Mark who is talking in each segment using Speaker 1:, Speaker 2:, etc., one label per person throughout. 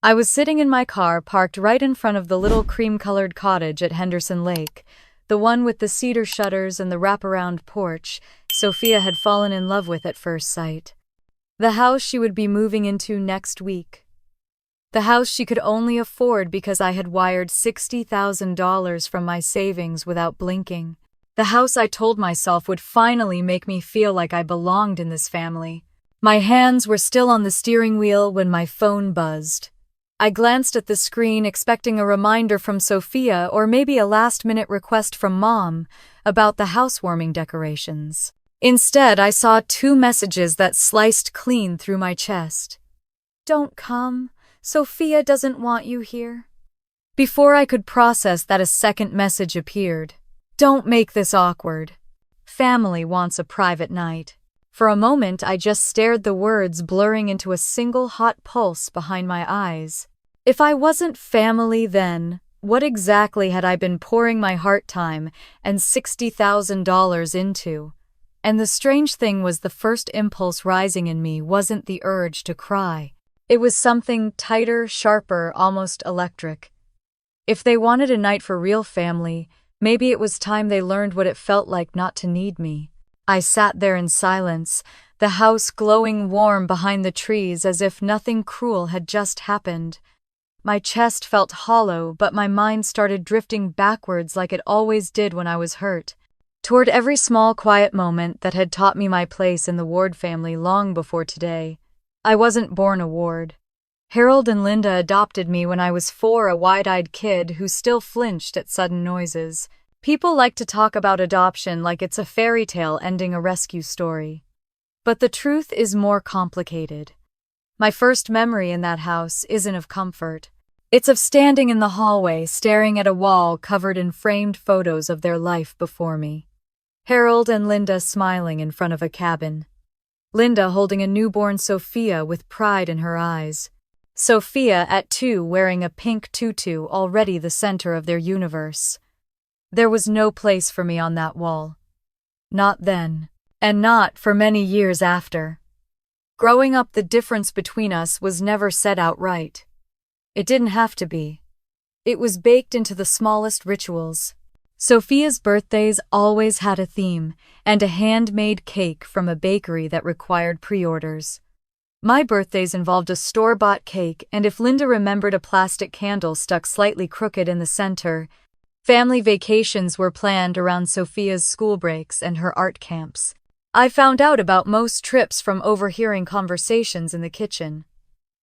Speaker 1: I was sitting in my car parked right in front of the little cream-colored cottage at Henderson Lake, the one with the cedar shutters and the wraparound porch Sophia had fallen in love with at first sight. The house she would be moving into next week. The house she could only afford because I had wired $60,000 from my savings without blinking. The house I told myself would finally make me feel like I belonged in this family. My hands were still on the steering wheel when my phone buzzed. I glanced at the screen expecting a reminder from Sophia or maybe a last-minute request from Mom about the housewarming decorations. Instead, I saw 2 messages that sliced clean through my chest. "Don't come. Sophia doesn't want you here." Before I could process that, a second message appeared. "Don't make this awkward. Family wants a private night." For a moment, I just stared, the words blurring into a single hot pulse behind my eyes. If I wasn't family, then what exactly had I been pouring my heart, time, and $60,000 into? And the strange thing was, the first impulse rising in me wasn't the urge to cry. It was something tighter, sharper, almost electric. If they wanted a night for real family, maybe it was time they learned what it felt like not to need me. I sat there in silence, the house glowing warm behind the trees as if nothing cruel had just happened. My chest felt hollow, but my mind started drifting backwards like it always did when I was hurt, toward every small quiet moment that had taught me my place in the Ward family long before today. I wasn't born a Ward. Harold and Linda adopted me when I was 4, a wide-eyed kid who still flinched at sudden noises. People like to talk about adoption like it's a fairy tale ending a rescue story. But the truth is more complicated. My first memory in that house isn't of comfort. It's of standing in the hallway, staring at a wall covered in framed photos of their life before me. Harold and Linda smiling in front of a cabin. Linda holding a newborn Sophia with pride in her eyes. Sophia at 2 wearing a pink tutu, already the center of their universe. There was no place for me on that wall. Not then, and not for many years after. Growing up, the difference between us was never said outright. It didn't have to be. It was baked into the smallest rituals. Sophia's birthdays always had a theme, and a handmade cake from a bakery that required pre-orders. My birthdays involved a store-bought cake, and if Linda remembered, a plastic candle stuck slightly crooked in the center. Family vacations were planned around Sophia's school breaks and her art camps. I found out about most trips from overhearing conversations in the kitchen.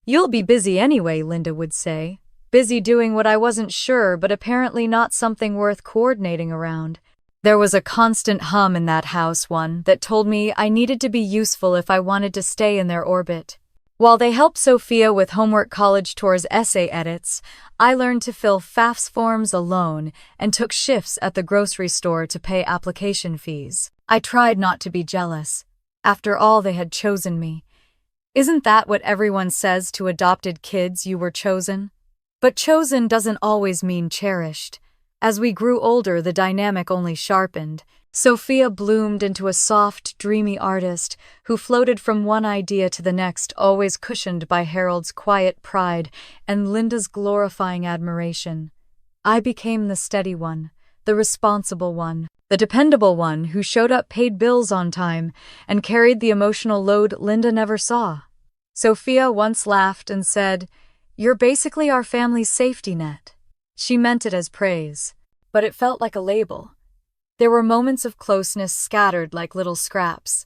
Speaker 1: "You'll be busy anyway," Linda would say. Busy doing what I wasn't sure, but apparently not something worth coordinating around. There was a constant hum in that house, one that told me I needed to be useful if I wanted to stay in their orbit. While they helped Sophia with homework, college tours, essay edits, I learned to fill FAFSA forms alone and took shifts at the grocery store to pay application fees. I tried not to be jealous. After all, they had chosen me. Isn't that what everyone says to adopted kids? You were chosen? But chosen doesn't always mean cherished. As we grew older, the dynamic only sharpened. Sophia bloomed into a soft, dreamy artist who floated from one idea to the next, always cushioned by Harold's quiet pride and Linda's glorifying admiration. I became the steady one, the responsible one, the dependable one who showed up, paid bills on time, and carried the emotional load Linda never saw. Sophia once laughed and said, "You're basically our family's safety net." She meant it as praise, but it felt like a label. There were moments of closeness scattered like little scraps.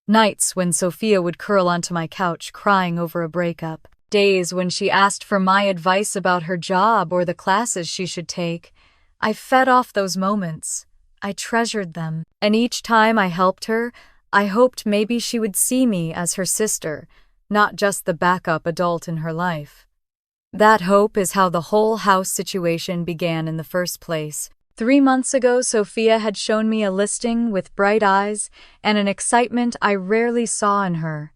Speaker 1: Nights when Sophia would curl onto my couch crying over a breakup. Days when she asked for my advice about her job or the classes she should take. I fed off those moments. I treasured them. And each time I helped her, I hoped maybe she would see me as her sister, not just the backup adult in her life. That hope is how the whole house situation began in the first place. 3 months ago, Sophia had shown me a listing with bright eyes and an excitement I rarely saw in her.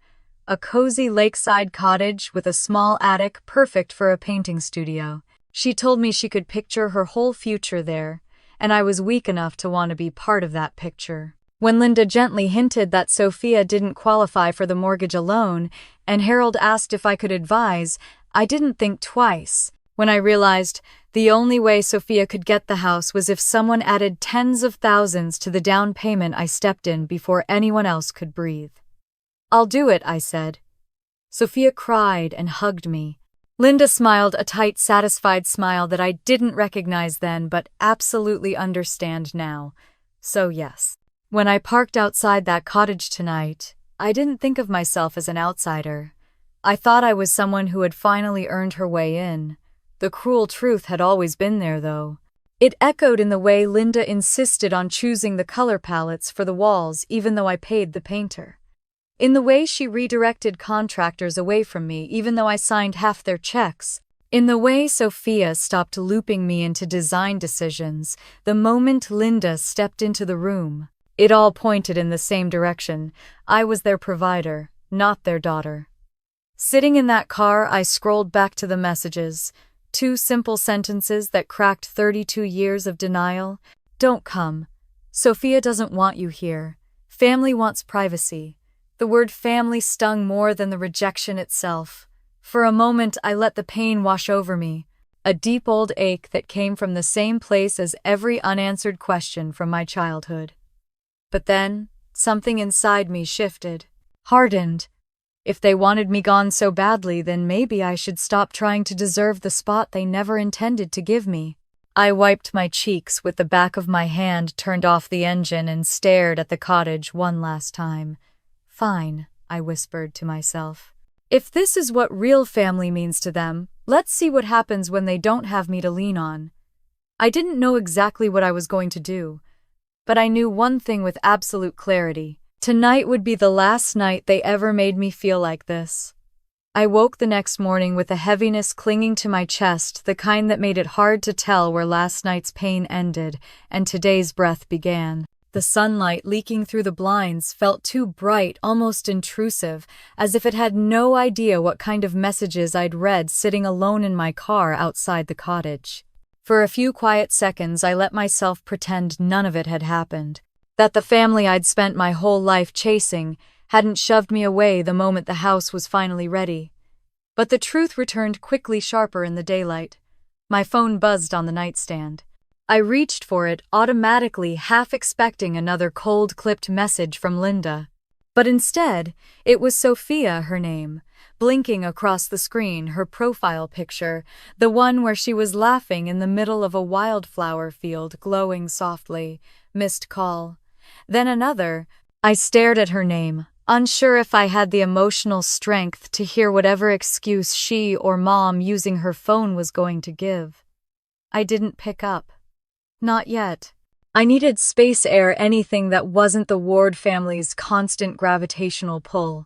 Speaker 1: A cozy lakeside cottage with a small attic, perfect for a painting studio. She told me she could picture her whole future there, and I was weak enough to want to be part of that picture. When Linda gently hinted that Sophia didn't qualify for the mortgage alone, and Harold asked if I could advise, I didn't think twice when I realized the only way Sophia could get the house was if someone added tens of thousands to the down payment I stepped in before anyone else could breathe. "I'll do it," I said. Sophia cried and hugged me. Linda smiled a tight, satisfied smile that I didn't recognize then but absolutely understand now. So yes. When I parked outside that cottage tonight, I didn't think of myself as an outsider. I thought I was someone who had finally earned her way in. The cruel truth had always been there, though. It echoed in the way Linda insisted on choosing the color palettes for the walls even though I paid the painter. In the way she redirected contractors away from me even though I signed half their checks. In the way Sophia stopped looping me into design decisions the moment Linda stepped into the room. It all pointed in the same direction. I was their provider, not their daughter. Sitting in that car, I scrolled back to the messages. 2 simple sentences that cracked 32 years of denial. "Don't come. Sophia doesn't want you here. Family wants privacy." The word family stung more than the rejection itself. For a moment, I let the pain wash over me, a deep old ache that came from the same place as every unanswered question from my childhood. But then, something inside me shifted, hardened. If they wanted me gone so badly, then maybe I should stop trying to deserve the spot they never intended to give me. I wiped my cheeks with the back of my hand, turned off the engine, and stared at the cottage one last time. "Fine," I whispered to myself. "If this is what real family means to them, let's see what happens when they don't have me to lean on." I didn't know exactly what I was going to do, but I knew one thing with absolute clarity. Tonight would be the last night they ever made me feel like this. I woke the next morning with a heaviness clinging to my chest, the kind that made it hard to tell where last night's pain ended and today's breath began. The sunlight leaking through the blinds felt too bright, almost intrusive, as if it had no idea what kind of messages I'd read sitting alone in my car outside the cottage. For a few quiet seconds, I let myself pretend none of it had happened, that the family I'd spent my whole life chasing hadn't shoved me away the moment the house was finally ready. But the truth returned quickly, sharper in the daylight. My phone buzzed on the nightstand. I reached for it automatically, half expecting another cold-clipped message from Linda. But instead, it was Sophia, her name, blinking across the screen, her profile picture, the one where she was laughing in the middle of a wildflower field, glowing softly. Missed call. Then another. I stared at her name, unsure if I had the emotional strength to hear whatever excuse she or Mom using her phone was going to give. I didn't pick up. Not yet. I needed space, air, anything that wasn't the Ward family's constant gravitational pull.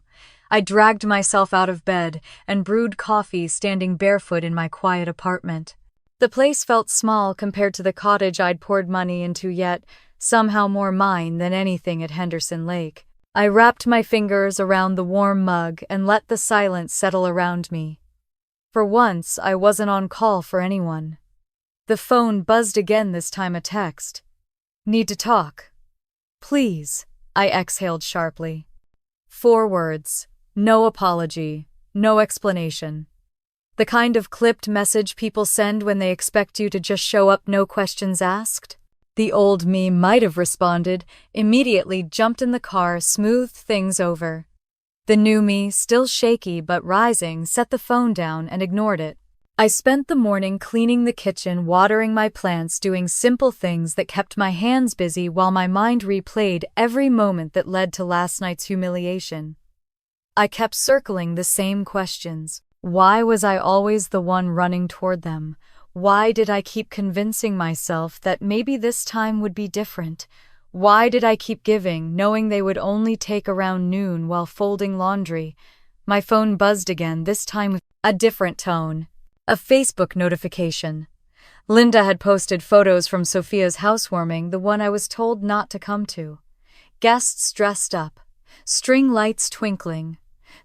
Speaker 1: I dragged myself out of bed and brewed coffee, standing barefoot in my quiet apartment. The place felt small compared to the cottage I'd poured money into, yet somehow more mine than anything at Henderson Lake. I wrapped my fingers around the warm mug and let the silence settle around me. For once, I wasn't on call for anyone. The phone buzzed again, this time a text. "Need to talk." "Please," I exhaled sharply. 4 words. No apology. No explanation. The kind of clipped message people send when they expect you to just show up, no questions asked. The old me might have responded, immediately jumped in the car, smoothed things over. The new me, still shaky but rising, set the phone down and ignored it. I spent the morning cleaning the kitchen, watering my plants, doing simple things that kept my hands busy while my mind replayed every moment that led to last night's humiliation. I kept circling the same questions. Why was I always the one running toward them? Why did I keep convincing myself that maybe this time would be different? Why did I keep giving, knowing they would only take around noon while folding laundry? My phone buzzed again, this time with a different tone. A Facebook notification. Linda had posted photos from Sophia's housewarming, the one I was told not to come to. Guests dressed up, string lights twinkling,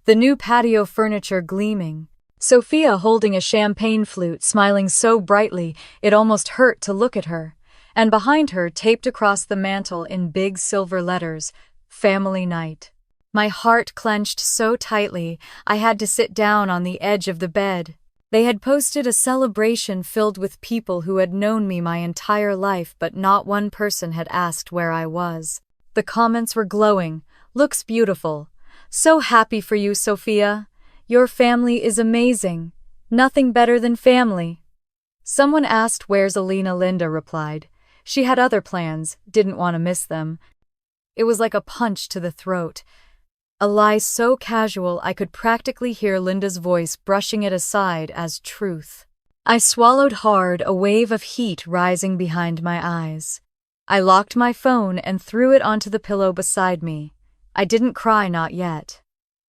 Speaker 1: the new patio furniture gleaming. Sophia holding a champagne flute, smiling so brightly it almost hurt to look at her. And behind her, taped across the mantel in big silver letters, "Family Night." My heart clenched so tightly I had to sit down on the edge of the bed. They had posted a celebration filled with people who had known me my entire life, but not one person had asked where I was. The comments were glowing. "Looks beautiful. So happy for you, Sophia. Your family is amazing. Nothing better than family." Someone asked where's Alina. Linda replied. She had other plans, didn't want to miss them. It was like a punch to the throat. A lie so casual I could practically hear Linda's voice brushing it aside as truth. I swallowed hard, a wave of heat rising behind my eyes. I locked my phone and threw it onto the pillow beside me. I didn't cry, not yet.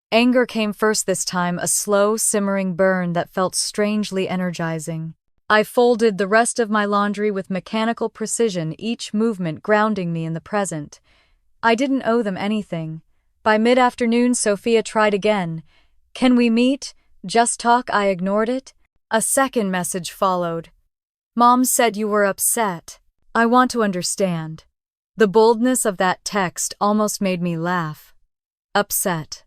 Speaker 1: Anger came first this time, a slow, simmering burn that felt strangely energizing. I folded the rest of my laundry with mechanical precision, each movement grounding me in the present. I didn't owe them anything. By mid-afternoon, Sophia tried again. "Can we meet? Just talk." I ignored it. A second message followed. "Mom said you were upset. I want to understand." The boldness of that text almost made me laugh. Upset.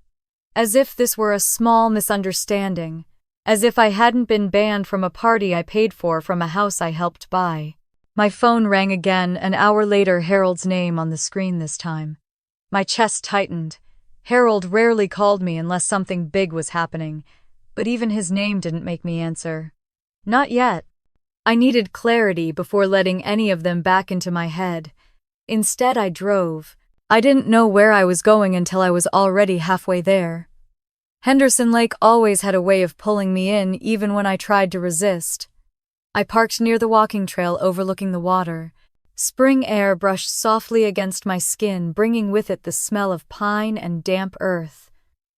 Speaker 1: As if this were a small misunderstanding. As if I hadn't been banned from a party I paid for from a house I helped buy. My phone rang again, an hour later, Harold's name on the screen this time. My chest tightened. Harold rarely called me unless something big was happening, but even his name didn't make me answer. Not yet. I needed clarity before letting any of them back into my head. Instead, I drove. I didn't know where I was going until I was already halfway there. Henderson Lake always had a way of pulling me in, even when I tried to resist. I parked near the walking trail overlooking the water. Spring air brushed softly against my skin, bringing with it the smell of pine and damp earth.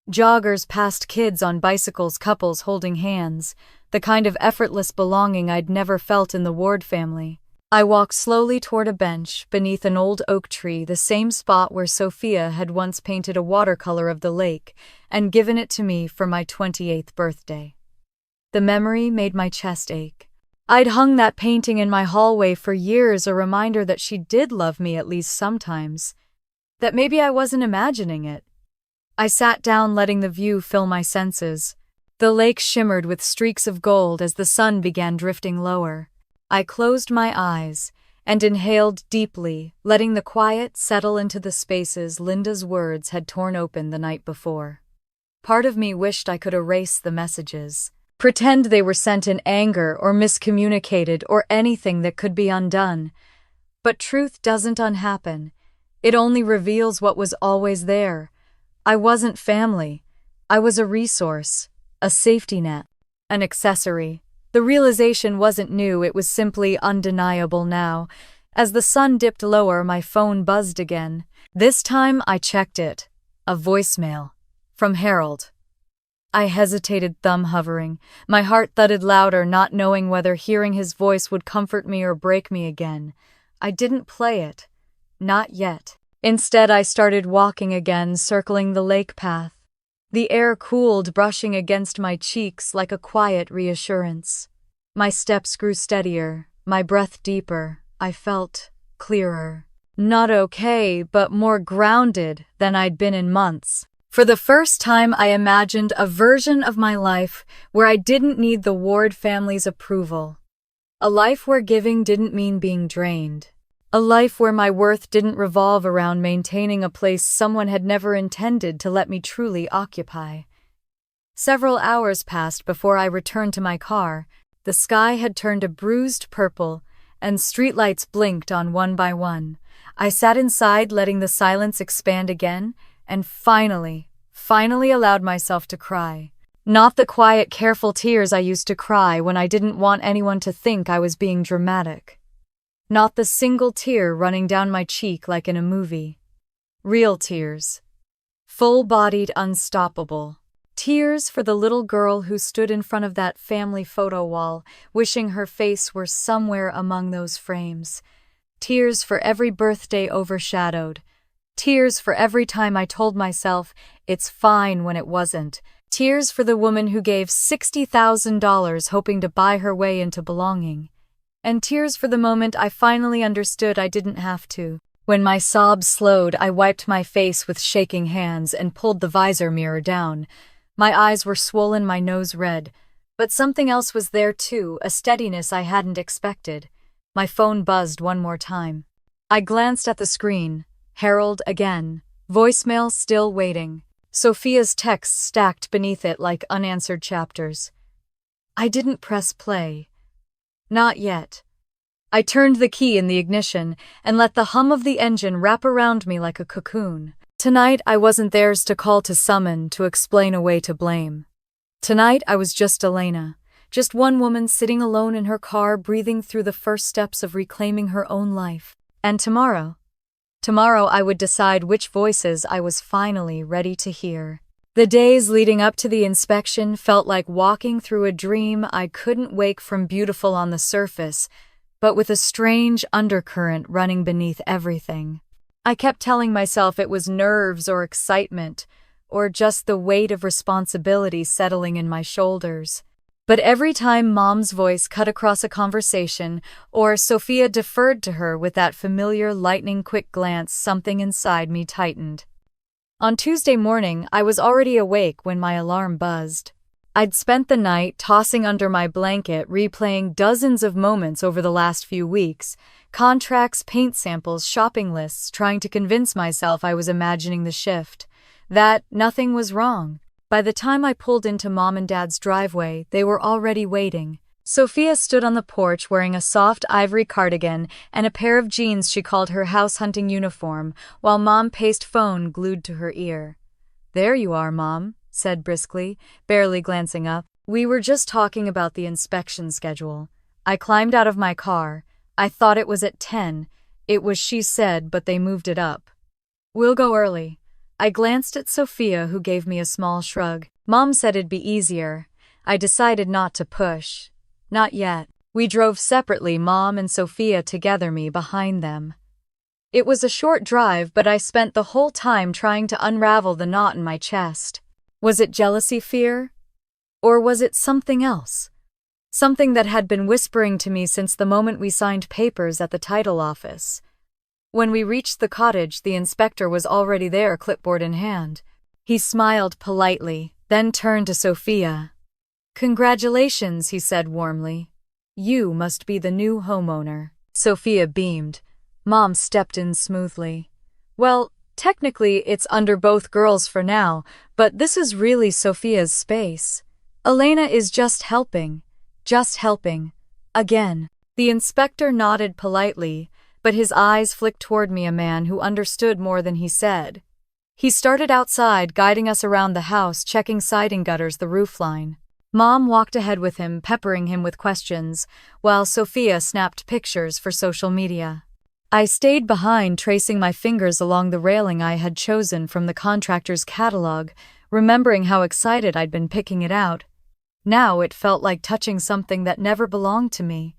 Speaker 1: Joggers passed, kids on bicycles, couples holding hands, the kind of effortless belonging I'd never felt in the Ward family. I walked slowly toward a bench beneath an old oak tree, the same spot where Sophia had once painted a watercolor of the lake and given it to me for my 28th birthday. The memory made my chest ache. I'd hung that painting in my hallway for years, a reminder that she did love me at least sometimes, that maybe I wasn't imagining it. I sat down, letting the view fill my senses. The lake shimmered with streaks of gold as the sun began drifting lower. I closed my eyes and inhaled deeply, letting the quiet settle into the spaces Linda's words had torn open the night before. Part of me wished I could erase the messages, pretend they were sent in anger or miscommunicated or anything that could be undone. But truth doesn't unhappen. It only reveals what was always there. I wasn't family. I was a resource, a safety net, an accessory. The realization wasn't new, it was simply undeniable now. As the sun dipped lower, my phone buzzed again. This time I checked it. A voicemail. From Harold. I hesitated, thumb hovering. My heart thudded louder, not knowing whether hearing his voice would comfort me or break me again. I didn't play it. Not yet. Instead, I started walking again, circling the lake path. The air cooled, brushing against my cheeks like a quiet reassurance. My steps grew steadier, my breath deeper. I felt clearer. Not okay, but more grounded than I'd been in months. For the first time, I imagined a version of my life where I didn't need the Ward family's approval. A life where giving didn't mean being drained. A life where my worth didn't revolve around maintaining a place someone had never intended to let me truly occupy. Several hours passed before I returned to my car. The sky had turned a bruised purple, and streetlights blinked on one by one. I sat inside, letting the silence expand again, and finally allowed myself to cry. Not the quiet, careful tears I used to cry when I didn't want anyone to think I was being dramatic. Not the single tear running down my cheek like in a movie. Real tears. Full-bodied, unstoppable. Tears for the little girl who stood in front of that family photo wall, wishing her face were somewhere among those frames. Tears for every birthday overshadowed. Tears for every time I told myself it's fine when it wasn't. Tears for the woman who gave $60,000 hoping to buy her way into belonging. And tears for the moment I finally understood I didn't have to. When my sobs slowed, I wiped my face with shaking hands and pulled the visor mirror down. My eyes were swollen, my nose red, But something else was there too, a steadiness I hadn't expected. My phone buzzed one more time. I glanced at the screen. Harold again. Voicemail still waiting. Sophia's texts stacked beneath it like unanswered chapters. I didn't press play. Not yet. I turned the key in the ignition and let the hum of the engine wrap around me like a cocoon. Tonight I wasn't theirs to call, to summon, to explain away, to blame. Tonight I was just Elena, just one woman sitting alone in her car, breathing through the first steps of reclaiming her own life. And tomorrow I would decide which voices I was finally ready to hear. The days leading up to the inspection felt like walking through a dream I couldn't wake from, beautiful on the surface, but with a strange undercurrent running beneath everything. I kept telling myself it was nerves or excitement, or just the weight of responsibility settling in my shoulders. But every time Mom's voice cut across a conversation, or Sophia deferred to her with that familiar lightning-quick glance, something inside me tightened. On Tuesday morning, I was already awake when my alarm buzzed. I'd spent the night tossing under my blanket, replaying dozens of moments over the last few weeks, contracts, paint samples, shopping lists, trying to convince myself I was imagining the shift, that nothing was wrong. By the time I pulled into Mom and Dad's driveway, they were already waiting. Sophia stood on the porch wearing a soft ivory cardigan and a pair of jeans she called her house hunting uniform, while Mom paced, phone glued to her ear. "There you are, Mom," said briskly, barely glancing up. "We were just talking about the inspection schedule." I climbed out of my car. I thought it was at 10. It was, she said, but they moved it up. "We'll go early." I glanced at Sophia, who gave me a small shrug. Mom said it'd be easier. I decided not to push. Not yet. We drove separately, Mom and Sophia together, me behind them. It was a short drive, but I spent the whole time trying to unravel the knot in my chest. Was it jealousy, fear? Or was it something else? Something that had been whispering to me since the moment we signed papers at the title office. When we reached the cottage, the inspector was already there, clipboard in hand. He smiled politely, then turned to Sophia. "Congratulations," he said warmly. "You must be the new homeowner." Sophia beamed. Mom stepped in smoothly. "Well, technically it's under both girls for now, but this is really Sophia's space. Elena is just helping. Just helping. Again." The inspector nodded politely, but his eyes flicked toward me, a man who understood more than he said. He started outside, guiding us around the house, checking siding, gutters, the roofline. Mom walked ahead with him, peppering him with questions, while Sophia snapped pictures for social media. I stayed behind, tracing my fingers along the railing I had chosen from the contractor's catalog, remembering how excited I'd been picking it out. Now it felt like touching something that never belonged to me.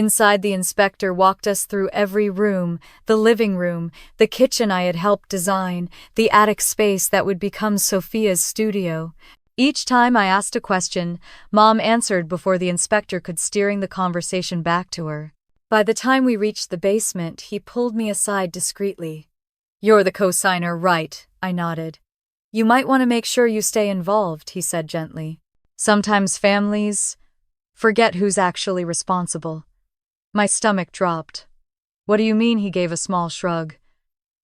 Speaker 1: Inside, the inspector walked us through every room, the living room, the kitchen I had helped design, the attic space that would become Sophia's studio. Each time I asked a question, Mom answered before the inspector could, steering the conversation back to her. By the time we reached the basement, he pulled me aside discreetly. "You're the co-signer, right?" I nodded. "You might want to make sure you stay involved," he said gently. "Sometimes families forget who's actually responsible." My stomach dropped. "What do you mean?" He gave a small shrug.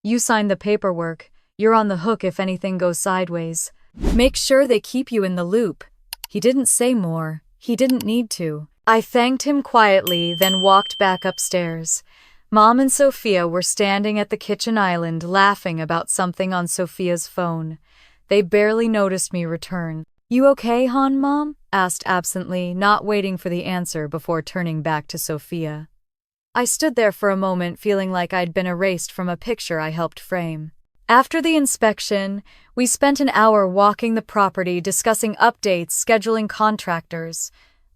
Speaker 1: "You signed the paperwork. You're on the hook if anything goes sideways. Make sure they keep you in the loop." He didn't say more. He didn't need to. I thanked him quietly, then walked back upstairs. Mom and Sophia were standing at the kitchen island, laughing about something on Sophia's phone. They barely noticed me return. "You okay, hon?" Mom asked absently, not waiting for the answer before turning back to Sophia. I stood there for a moment, feeling like I'd been erased from a picture I helped frame. After the inspection, we spent an hour walking the property, discussing updates, scheduling contractors.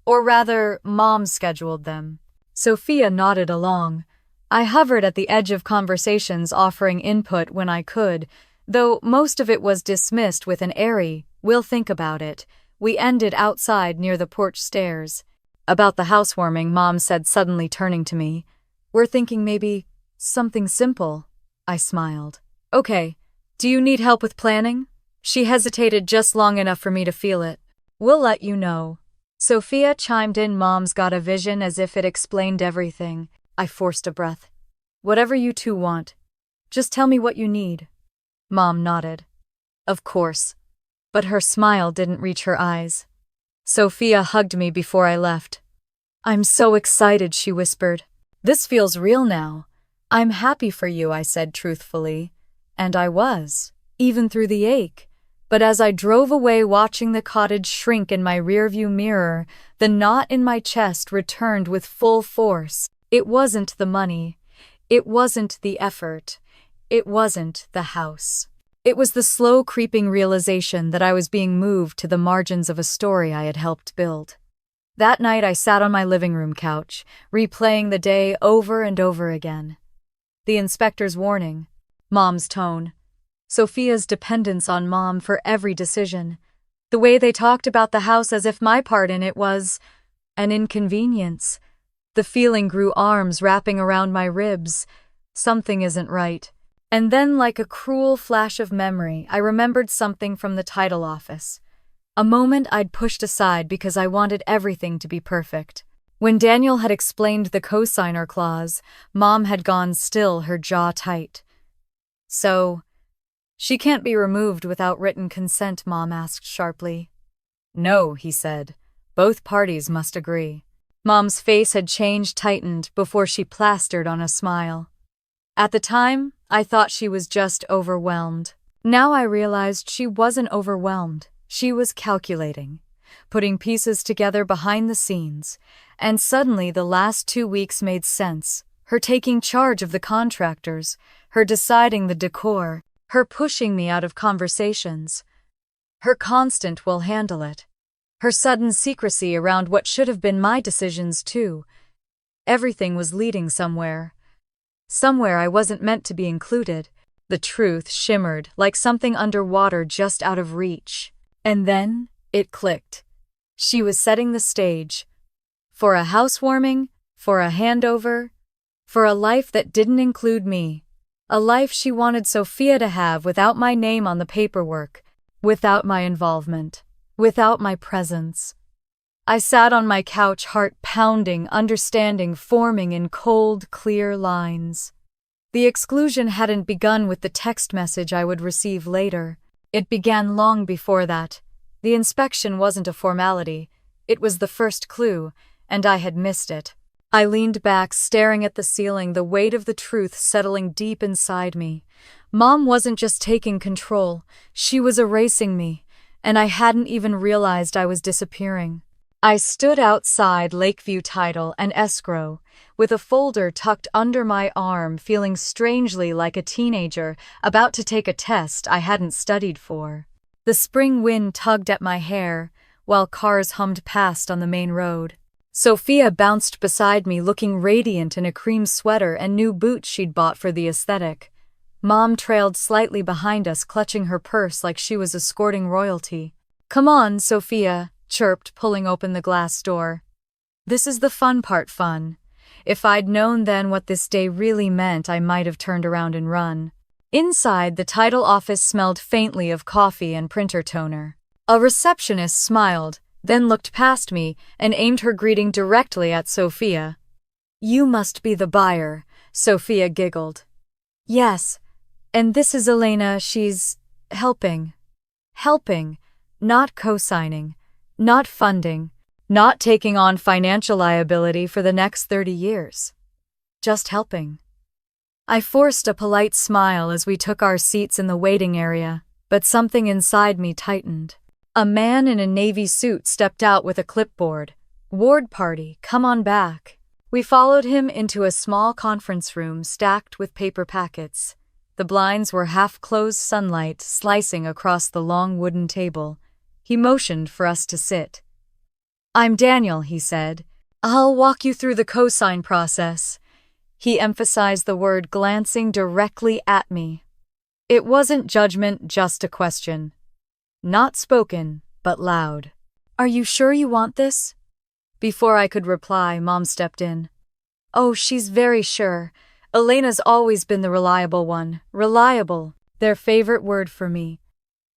Speaker 1: Or rather, Mom scheduled them. Sophia nodded along. I hovered at the edge of conversations, offering input when I could, though most of it was dismissed with an airy, "We'll think about it." We ended outside near the porch stairs. "About the housewarming," Mom said, suddenly turning to me. "We're thinking maybe something simple." I smiled. "Okay. Do you need help with planning?" She hesitated just long enough for me to feel it. "We'll let you know." Sophia chimed in. Mom's got a vision, as if it explained everything. I forced a breath. Whatever you two want. Just tell me what you need. Mom nodded. Of course. But her smile didn't reach her eyes. Sophia hugged me before I left. I'm so excited, she whispered. This feels real now. I'm happy for you, I said truthfully. And I was, even through the ache. But as I drove away, watching the cottage shrink in my rearview mirror, the knot in my chest returned with full force. It wasn't the money. It wasn't the effort. It wasn't the house. It was the slow creeping realization that I was being moved to the margins of a story I had helped build. That night I sat on my living room couch, replaying the day over and over again. The inspector's warning, Mom's tone, Sophia's dependence on Mom for every decision, the way they talked about the house as if my part in it was an inconvenience. The feeling grew, arms wrapping around my ribs. Something isn't right. And then, like a cruel flash of memory, I remembered something from the title office. A moment I'd pushed aside because I wanted everything to be perfect. When Daniel had explained the cosigner clause, Mom had gone still, her jaw tight. So, she can't be removed without written consent, Mom asked sharply. No, he said. Both parties must agree. Mom's face had changed, tightened, before she plastered on a smile. At the time, I thought she was just overwhelmed. Now I realized she wasn't overwhelmed. She was calculating, putting pieces together behind the scenes, and suddenly the last 2 weeks made sense. Her taking charge of the contractors, her deciding the decor, her pushing me out of conversations, her constant "we'll handle it," her sudden secrecy around what should have been my decisions too. Everything was leading somewhere. Somewhere I wasn't meant to be included. The truth shimmered like something underwater just out of reach. And then it clicked. She was setting the stage. For a housewarming, for a handover, for a life that didn't include me. A life she wanted Sophia to have without my name on the paperwork, without my involvement, without my presence. I sat on my couch, heart pounding, understanding forming in cold, clear lines. The exclusion hadn't begun with the text message I would receive later. It began long before that. The inspection wasn't a formality. It was the first clue, and I had missed it. I leaned back, staring at the ceiling, the weight of the truth settling deep inside me. Mom wasn't just taking control, she was erasing me, and I hadn't even realized I was disappearing. I stood outside Lakeview Title and Escrow, with a folder tucked under my arm, feeling strangely like a teenager about to take a test I hadn't studied for. The spring wind tugged at my hair, while cars hummed past on the main road. Sophia bounced beside me, looking radiant in a cream sweater and new boots she'd bought for the aesthetic. Mom trailed slightly behind us, clutching her purse like she was escorting royalty. Come on, Sophia, chirped, pulling open the glass door. This is the fun part, fun. If I'd known then what this day really meant, I might have turned around and run. Inside, the title office smelled faintly of coffee and printer toner. A receptionist smiled, then looked past me and aimed her greeting directly at Sophia. You must be the buyer, Sophia giggled. Yes, and this is Elena, she's helping. Helping, not co-signing. Not funding, not taking on financial liability for the next 30 years. Just helping. I forced a polite smile as we took our seats in the waiting area, but something inside me tightened. A man in a navy suit stepped out with a clipboard. Ward party, come on back. We followed him into a small conference room stacked with paper packets. The blinds were half-closed, sunlight slicing across the long wooden table. He motioned for us to sit. I'm Daniel, he said. I'll walk you through the cosign process. He emphasized the word, glancing directly at me. It wasn't judgment, just a question. Not spoken, but loud. Are you sure you want this? Before I could reply, Mom stepped in. Oh, she's very sure. Elena's always been the reliable one. Reliable, their favorite word for me.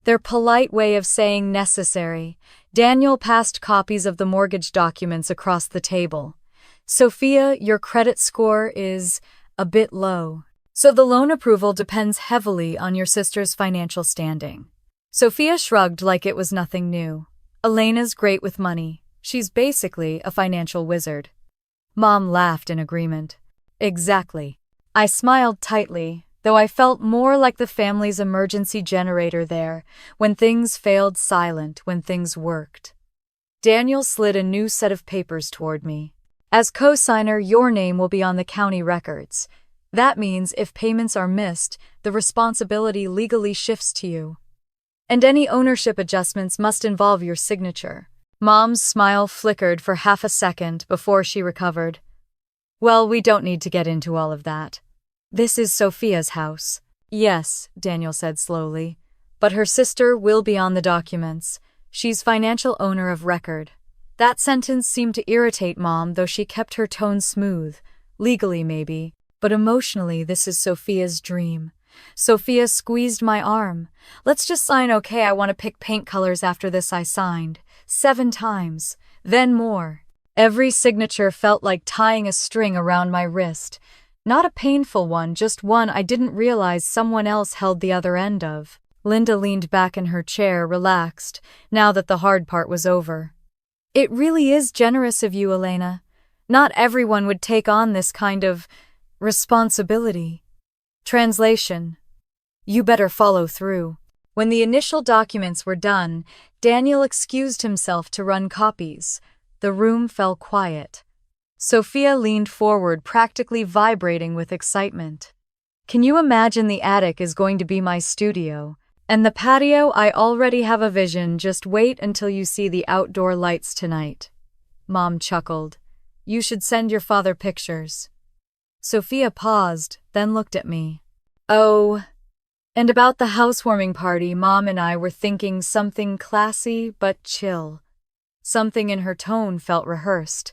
Speaker 1: Their polite way of saying necessary. Daniel passed copies of the mortgage documents across the table. Sophia, your credit score is a bit low, so the loan approval depends heavily on your sister's financial standing. Sophia shrugged like it was nothing new. Elena's great with money. She's basically a financial wizard. Mom laughed in agreement. Exactly. I smiled tightly, though I felt more like the family's emergency generator there, when things failed, silent when things worked. Daniel slid a new set of papers toward me. As co-signer, your name will be on the county records. That means if payments are missed, the responsibility legally shifts to you. And any ownership adjustments must involve your signature. Mom's smile flickered for half a second before she recovered. Well, we don't need to get into all of that. This is Sophia's house. Yes, Daniel said slowly. But her sister will be on the documents. She's financial owner of record. That sentence seemed to irritate Mom, though she kept her tone smooth. Legally, maybe, but emotionally, this is Sophia's dream. Sophia squeezed my arm. Let's just sign, okay? I want to pick paint colors after this. I signed 7 times, then more. Every signature felt like tying a string around my wrist. Not a painful one, just one I didn't realize someone else held the other end of. Linda leaned back in her chair, relaxed, now that the hard part was over. It really is generous of you, Elena. Not everyone would take on this kind of responsibility. Translation. You better follow through. When the initial documents were done, Daniel excused himself to run copies. The room fell quiet. Sophia leaned forward, practically vibrating with excitement. Can you imagine? The attic is going to be my studio. And the patio, I already have a vision. Just wait until you see the outdoor lights tonight. Mom chuckled. You should send your father pictures. Sophia paused, then looked at me. Oh, and about the housewarming party, Mom and I were thinking something classy but chill. Something in her tone felt rehearsed,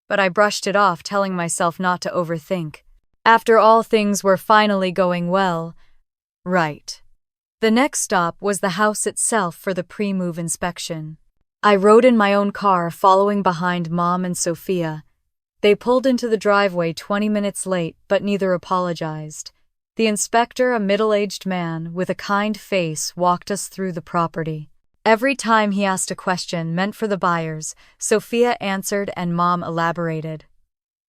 Speaker 1: but I brushed it off, telling myself not to overthink. After all, things were finally going well. Right. The next stop was the house itself for the pre-move inspection. I rode in my own car, following behind Mom and Sophia. They pulled into the driveway 20 minutes late, but neither apologized. The inspector, a middle-aged man with a kind face, walked us through the property. Every time he asked a question meant for the buyers, Sophia answered and Mom elaborated.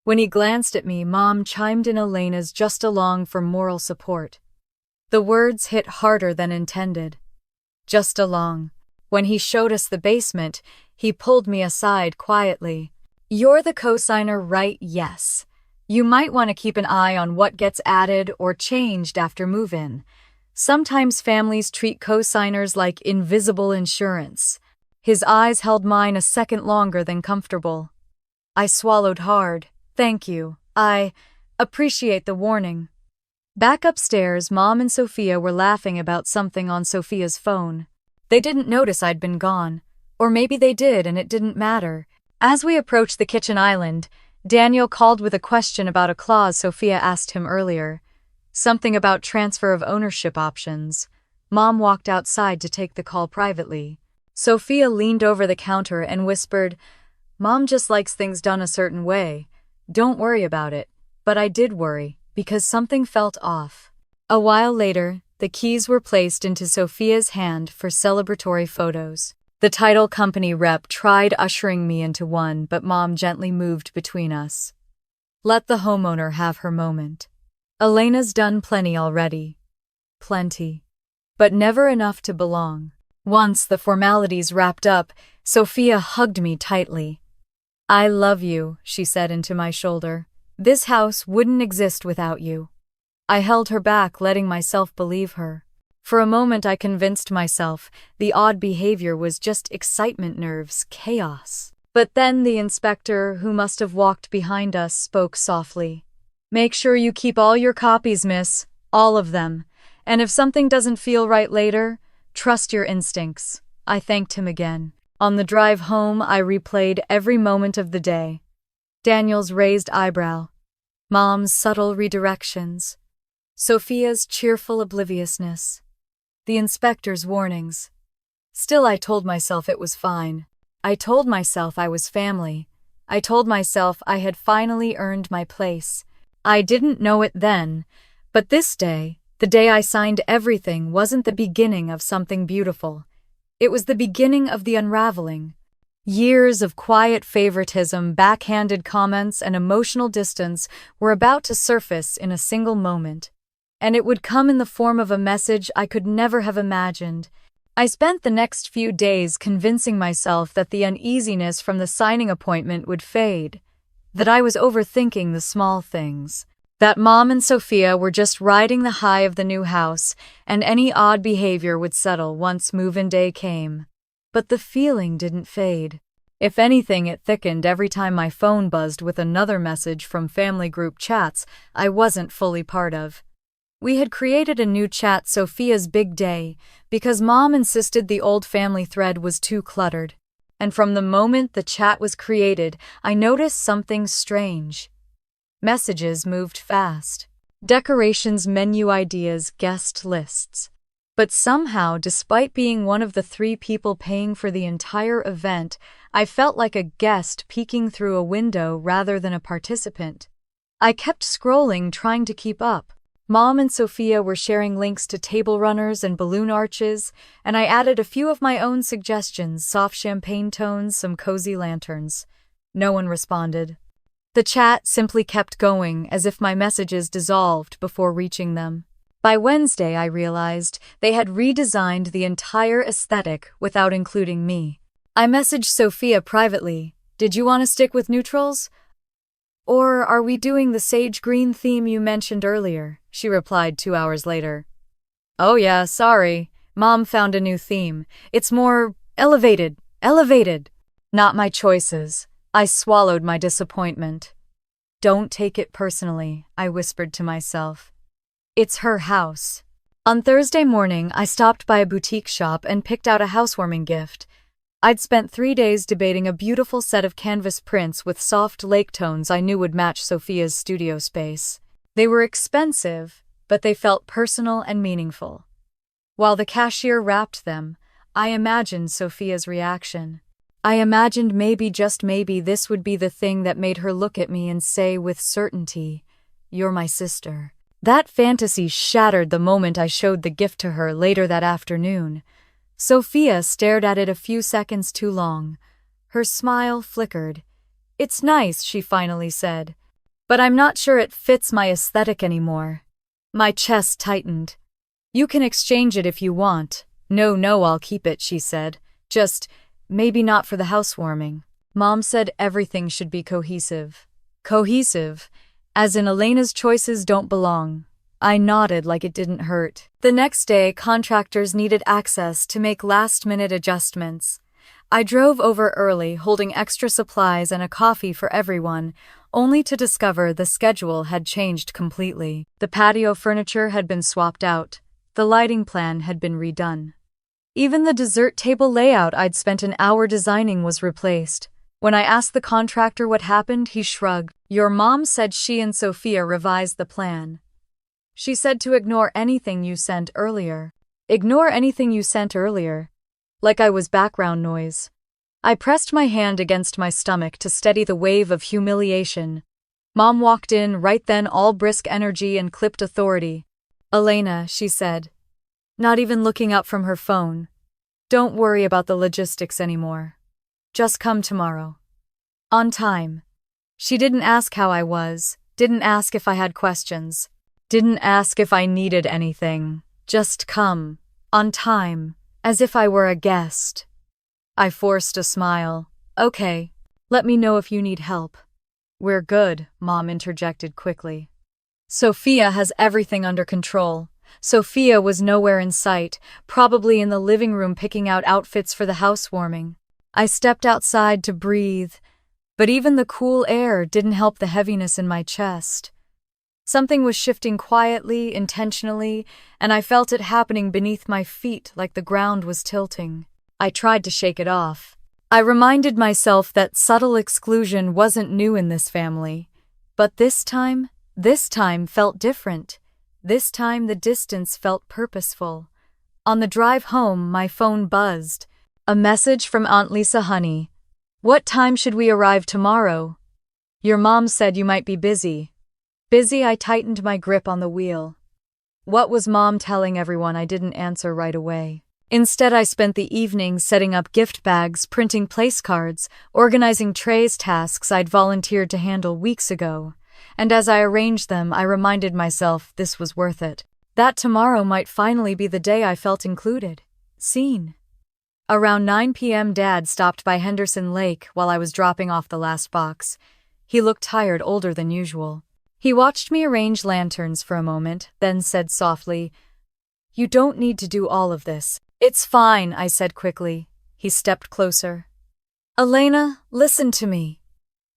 Speaker 1: When he glanced at me, Mom chimed in Elena's just along for moral support. The words hit harder than intended. Just along. When he showed us the basement, he pulled me aside quietly. You're the co-signer, right? Yes. You might want to keep an eye on what gets added or changed after move-in. Sometimes families treat co-signers like invisible insurance. His eyes held mine a second longer than comfortable. I swallowed hard. Thank you. I appreciate the warning. Back upstairs, Mom and Sophia were laughing about something on Sophia's phone. They didn't notice I'd been gone. Or maybe they did and it didn't matter. As we approached the kitchen island, Daniel called with a question about a clause Sophia asked him earlier. Something about transfer of ownership options. Mom walked outside to take the call privately. Sophia leaned over the counter and whispered, Mom just likes things done a certain way. Don't worry about it. But I did worry, because something felt off. A while later, the keys were placed into Sophia's hand for celebratory photos. The title company rep tried ushering me into one, but Mom gently moved between us. Let the homeowner have her moment. Elena's done plenty already. Plenty. But never enough to belong. Once the formalities wrapped up, Sophia hugged me tightly. I love you, she said into my shoulder. This house wouldn't exist without you. I held her back, letting myself believe her. For a moment I convinced myself the odd behavior was just excitement, nerves, chaos. But then the inspector, who must have walked behind us, spoke softly. Make sure you keep all your copies, miss. All of them. And if something doesn't feel right later, trust your instincts. I thanked him again. On the drive home, I replayed every moment of the day. Daniel's raised eyebrow. Mom's subtle redirections. Sophia's cheerful obliviousness. the inspector's warnings. Still, I told myself it was fine. I told myself I was family. I told myself I had finally earned my place. I didn't know it then, but this day, the day I signed everything, wasn't the beginning of something beautiful. It was the beginning of the unraveling. Years of quiet favoritism, backhanded comments, and emotional distance were about to surface in a single moment. And it would come in the form of a message I could never have imagined. I spent the next few days convincing myself that the uneasiness from the signing appointment would fade, that I was overthinking the small things, that Mom and Sophia were just riding the high of the new house, and any odd behavior would settle once move-in day came. But the feeling didn't fade. If anything, it thickened every time my phone buzzed with another message from family group chats I wasn't fully part of. We had created a new chat, Sophia's Big Day, because Mom insisted the old family thread was too cluttered. And from the moment the chat was created, I noticed something strange. Messages moved fast. Decorations, menu ideas, guest lists. But somehow, despite being one of the 3 people paying for the entire event, I felt like a guest peeking through a window rather than a participant. I kept scrolling, trying to keep up. Mom and Sophia were sharing links to table runners and balloon arches, and I added a few of my own suggestions, soft champagne tones, some cozy lanterns. No one responded. The chat simply kept going, as if my messages dissolved before reaching them. By Wednesday, I realized they had redesigned the entire aesthetic without including me. I messaged Sophia privately. Did you want to stick with neutrals? Or are we doing the sage green theme you mentioned earlier? She replied 2 hours later. Oh yeah, sorry. Mom found a new theme. It's more elevated. Not my choices. I swallowed my disappointment. Don't take it personally, I whispered to myself. It's her house. On Thursday morning, I stopped by a boutique shop and picked out a housewarming gift. I'd spent 3 days debating a beautiful set of canvas prints with soft lake tones I knew would match Sophia's studio space. They were expensive, but they felt personal and meaningful. While the cashier wrapped them, I imagined Sophia's reaction. I imagined maybe, just maybe, this would be the thing that made her look at me and say with certainty, "You're my sister." That fantasy shattered the moment I showed the gift to her later that afternoon. Sophia stared at it a few seconds too long. Her smile flickered. "It's nice," she finally said, "but I'm not sure it fits my aesthetic anymore." My chest tightened. "You can exchange it if you want." No, I'll keep it," she said. "Just, maybe not for the housewarming." Mom said everything should be cohesive. Cohesive, as in Elena's choices don't belong. I nodded like it didn't hurt. The next day, contractors needed access to make last-minute adjustments. I drove over early, holding extra supplies and a coffee for everyone, only to discover the schedule had changed completely. The patio furniture had been swapped out. The lighting plan had been redone. Even the dessert table layout I'd spent an hour designing was replaced. When I asked the contractor what happened, he shrugged. "Your mom said she and Sophia revised the plan. She said to ignore anything you sent earlier." Ignore anything you sent earlier? Like I was background noise. I pressed my hand against my stomach to steady the wave of humiliation. Mom walked in right then, all brisk energy and clipped authority. "Elena," she said, not even looking up from her phone, "don't worry about the logistics anymore. Just come tomorrow. On time." She didn't ask how I was, didn't ask if I had questions, didn't ask if I needed anything. Just come. On time. As if I were a guest. I forced a smile. "Okay. Let me know if you need help." "We're good," Mom interjected quickly. "Sophia has everything under control." Sophia was nowhere in sight, probably in the living room picking out outfits for the housewarming. I stepped outside to breathe, but even the cool air didn't help the heaviness in my chest. Something was shifting quietly, intentionally, and I felt it happening beneath my feet like the ground was tilting. I tried to shake it off. I reminded myself that subtle exclusion wasn't new in this family. But this time felt different. This time the distance felt purposeful. On the drive home, my phone buzzed. A message from Aunt Lisa. Honey, what time should we arrive tomorrow? Your mom said you might be busy. Busy? I tightened my grip on the wheel. What was Mom telling everyone? I didn't answer right away. Instead, I spent the evening setting up gift bags, printing place cards, organizing trays, tasks I'd volunteered to handle weeks ago. And as I arranged them, I reminded myself this was worth it. That tomorrow might finally be the day I felt included, seen. Around 9 p.m. Dad stopped by Henderson Lake while I was dropping off the last box. He looked tired, older than usual. He watched me arrange lanterns for a moment, then said softly, "You don't need to do all of this." "It's fine," I said quickly. He stepped closer. "Elena, listen to me."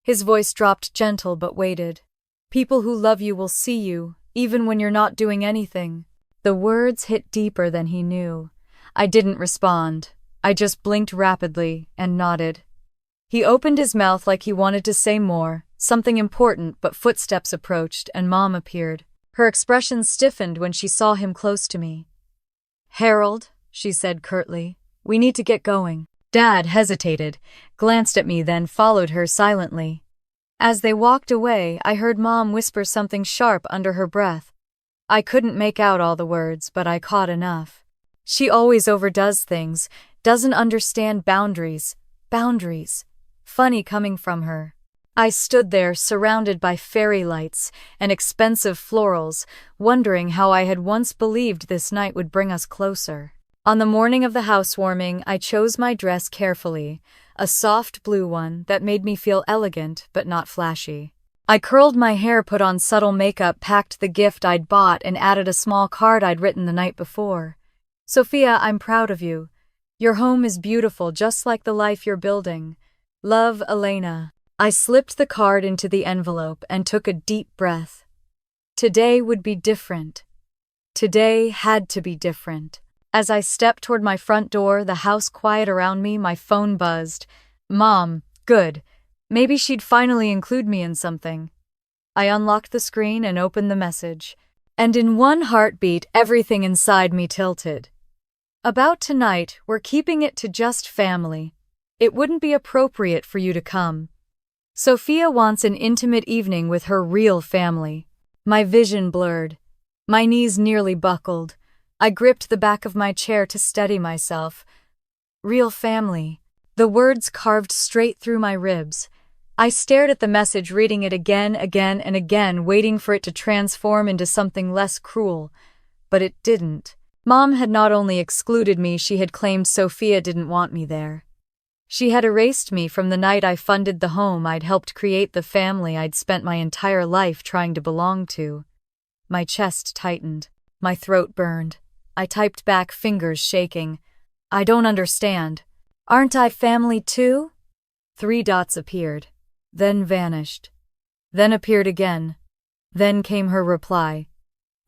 Speaker 1: His voice dropped, gentle but weighted. "People who love you will see you, even when you're not doing anything." The words hit deeper than he knew. I didn't respond. I just blinked rapidly and nodded. He opened his mouth like he wanted to say more, something important, but footsteps approached and Mom appeared. Her expression stiffened when she saw him close to me. "Harold," she said curtly, "we need to get going." Dad hesitated, glanced at me, then followed her silently. As they walked away, I heard Mom whisper something sharp under her breath. I couldn't make out all the words, but I caught enough. She always overdoes things, doesn't understand boundaries. Boundaries. Funny coming from her. I stood there, surrounded by fairy lights and expensive florals, wondering how I had once believed this night would bring us closer. On the morning of the housewarming, I chose my dress carefully, a soft blue one that made me feel elegant but not flashy. I curled my hair, put on subtle makeup, packed the gift I'd bought, and added a small card I'd written the night before. "Sophia, I'm proud of you. Your home is beautiful, just like the life you're building. Love, Elena." I slipped the card into the envelope and took a deep breath. Today would be different. Today had to be different. As I stepped toward my front door, the house quiet around me, my phone buzzed. Mom, good. Maybe she'd finally include me in something. I unlocked the screen and opened the message. And in one heartbeat, everything inside me tilted. "About tonight, we're keeping it to just family. It wouldn't be appropriate for you to come. Sophia wants an intimate evening with her real family." My vision blurred. My knees nearly buckled. I gripped the back of my chair to steady myself. Real family. The words carved straight through my ribs. I stared at the message, reading it again and again, waiting for it to transform into something less cruel. But it didn't. Mom had not only excluded me, she had claimed Sophia didn't want me there. She had erased me from the night I funded the home I'd helped create, the family I'd spent my entire life trying to belong to. My chest tightened. My throat burned. I typed back, fingers shaking. "I don't understand. Aren't I family too?" 3 dots appeared, then vanished, then appeared again. Then came her reply.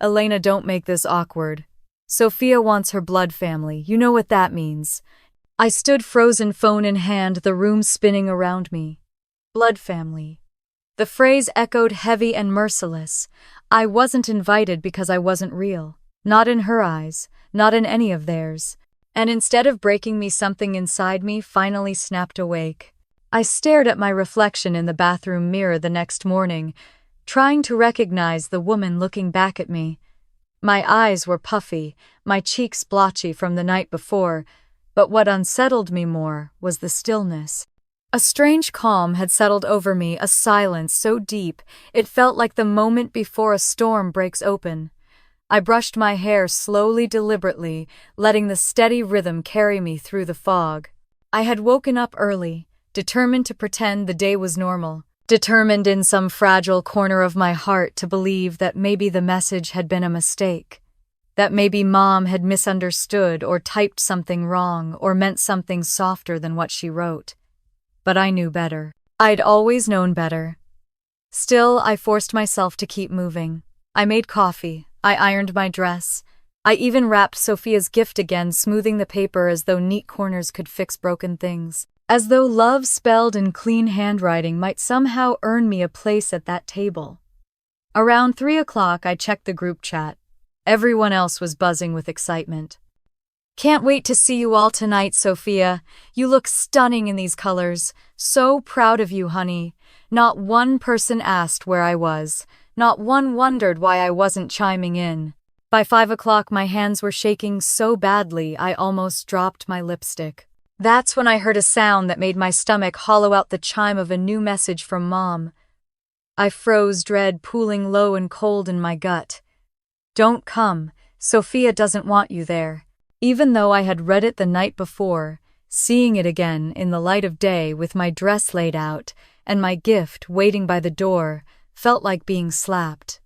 Speaker 1: "Elena, don't make this awkward. Sophia wants her blood family. You know what that means." I stood frozen, phone in hand, the room spinning around me. Blood family. The phrase echoed heavy and merciless. I wasn't invited because I wasn't real. Not in her eyes, not in any of theirs. And instead of breaking me, something inside me finally snapped awake. I stared at my reflection in the bathroom mirror the next morning, trying to recognize the woman looking back at me. My eyes were puffy, my cheeks blotchy from the night before, but what unsettled me more was the stillness. A strange calm had settled over me, a silence so deep it felt like the moment before a storm breaks open. I brushed my hair slowly, deliberately, letting the steady rhythm carry me through the fog. I had woken up early, determined to pretend the day was normal, determined in some fragile corner of my heart to believe that maybe the message had been a mistake. That maybe Mom had misunderstood or typed something wrong or meant something softer than what she wrote. But I knew better. I'd always known better. Still, I forced myself to keep moving. I made coffee. I ironed my dress. I even wrapped Sophia's gift again, smoothing the paper as though neat corners could fix broken things. As though love spelled in clean handwriting might somehow earn me a place at that table. Around 3 o'clock, I checked the group chat. Everyone else was buzzing with excitement. Can't wait to see you all tonight, Sophia. You look stunning in these colors. So proud of you, honey. Not one person asked where I was. Not one wondered why I wasn't chiming in. By 5 o'clock, my hands were shaking so badly I almost dropped my lipstick. That's when I heard a sound that made my stomach hollow out, the chime of a new message from Mom. I froze, dread pooling low and cold in my gut. Don't come. Sophia doesn't want you there. Even though I had read it the night before, seeing it again in the light of day with my dress laid out and my gift waiting by the door felt like being slapped.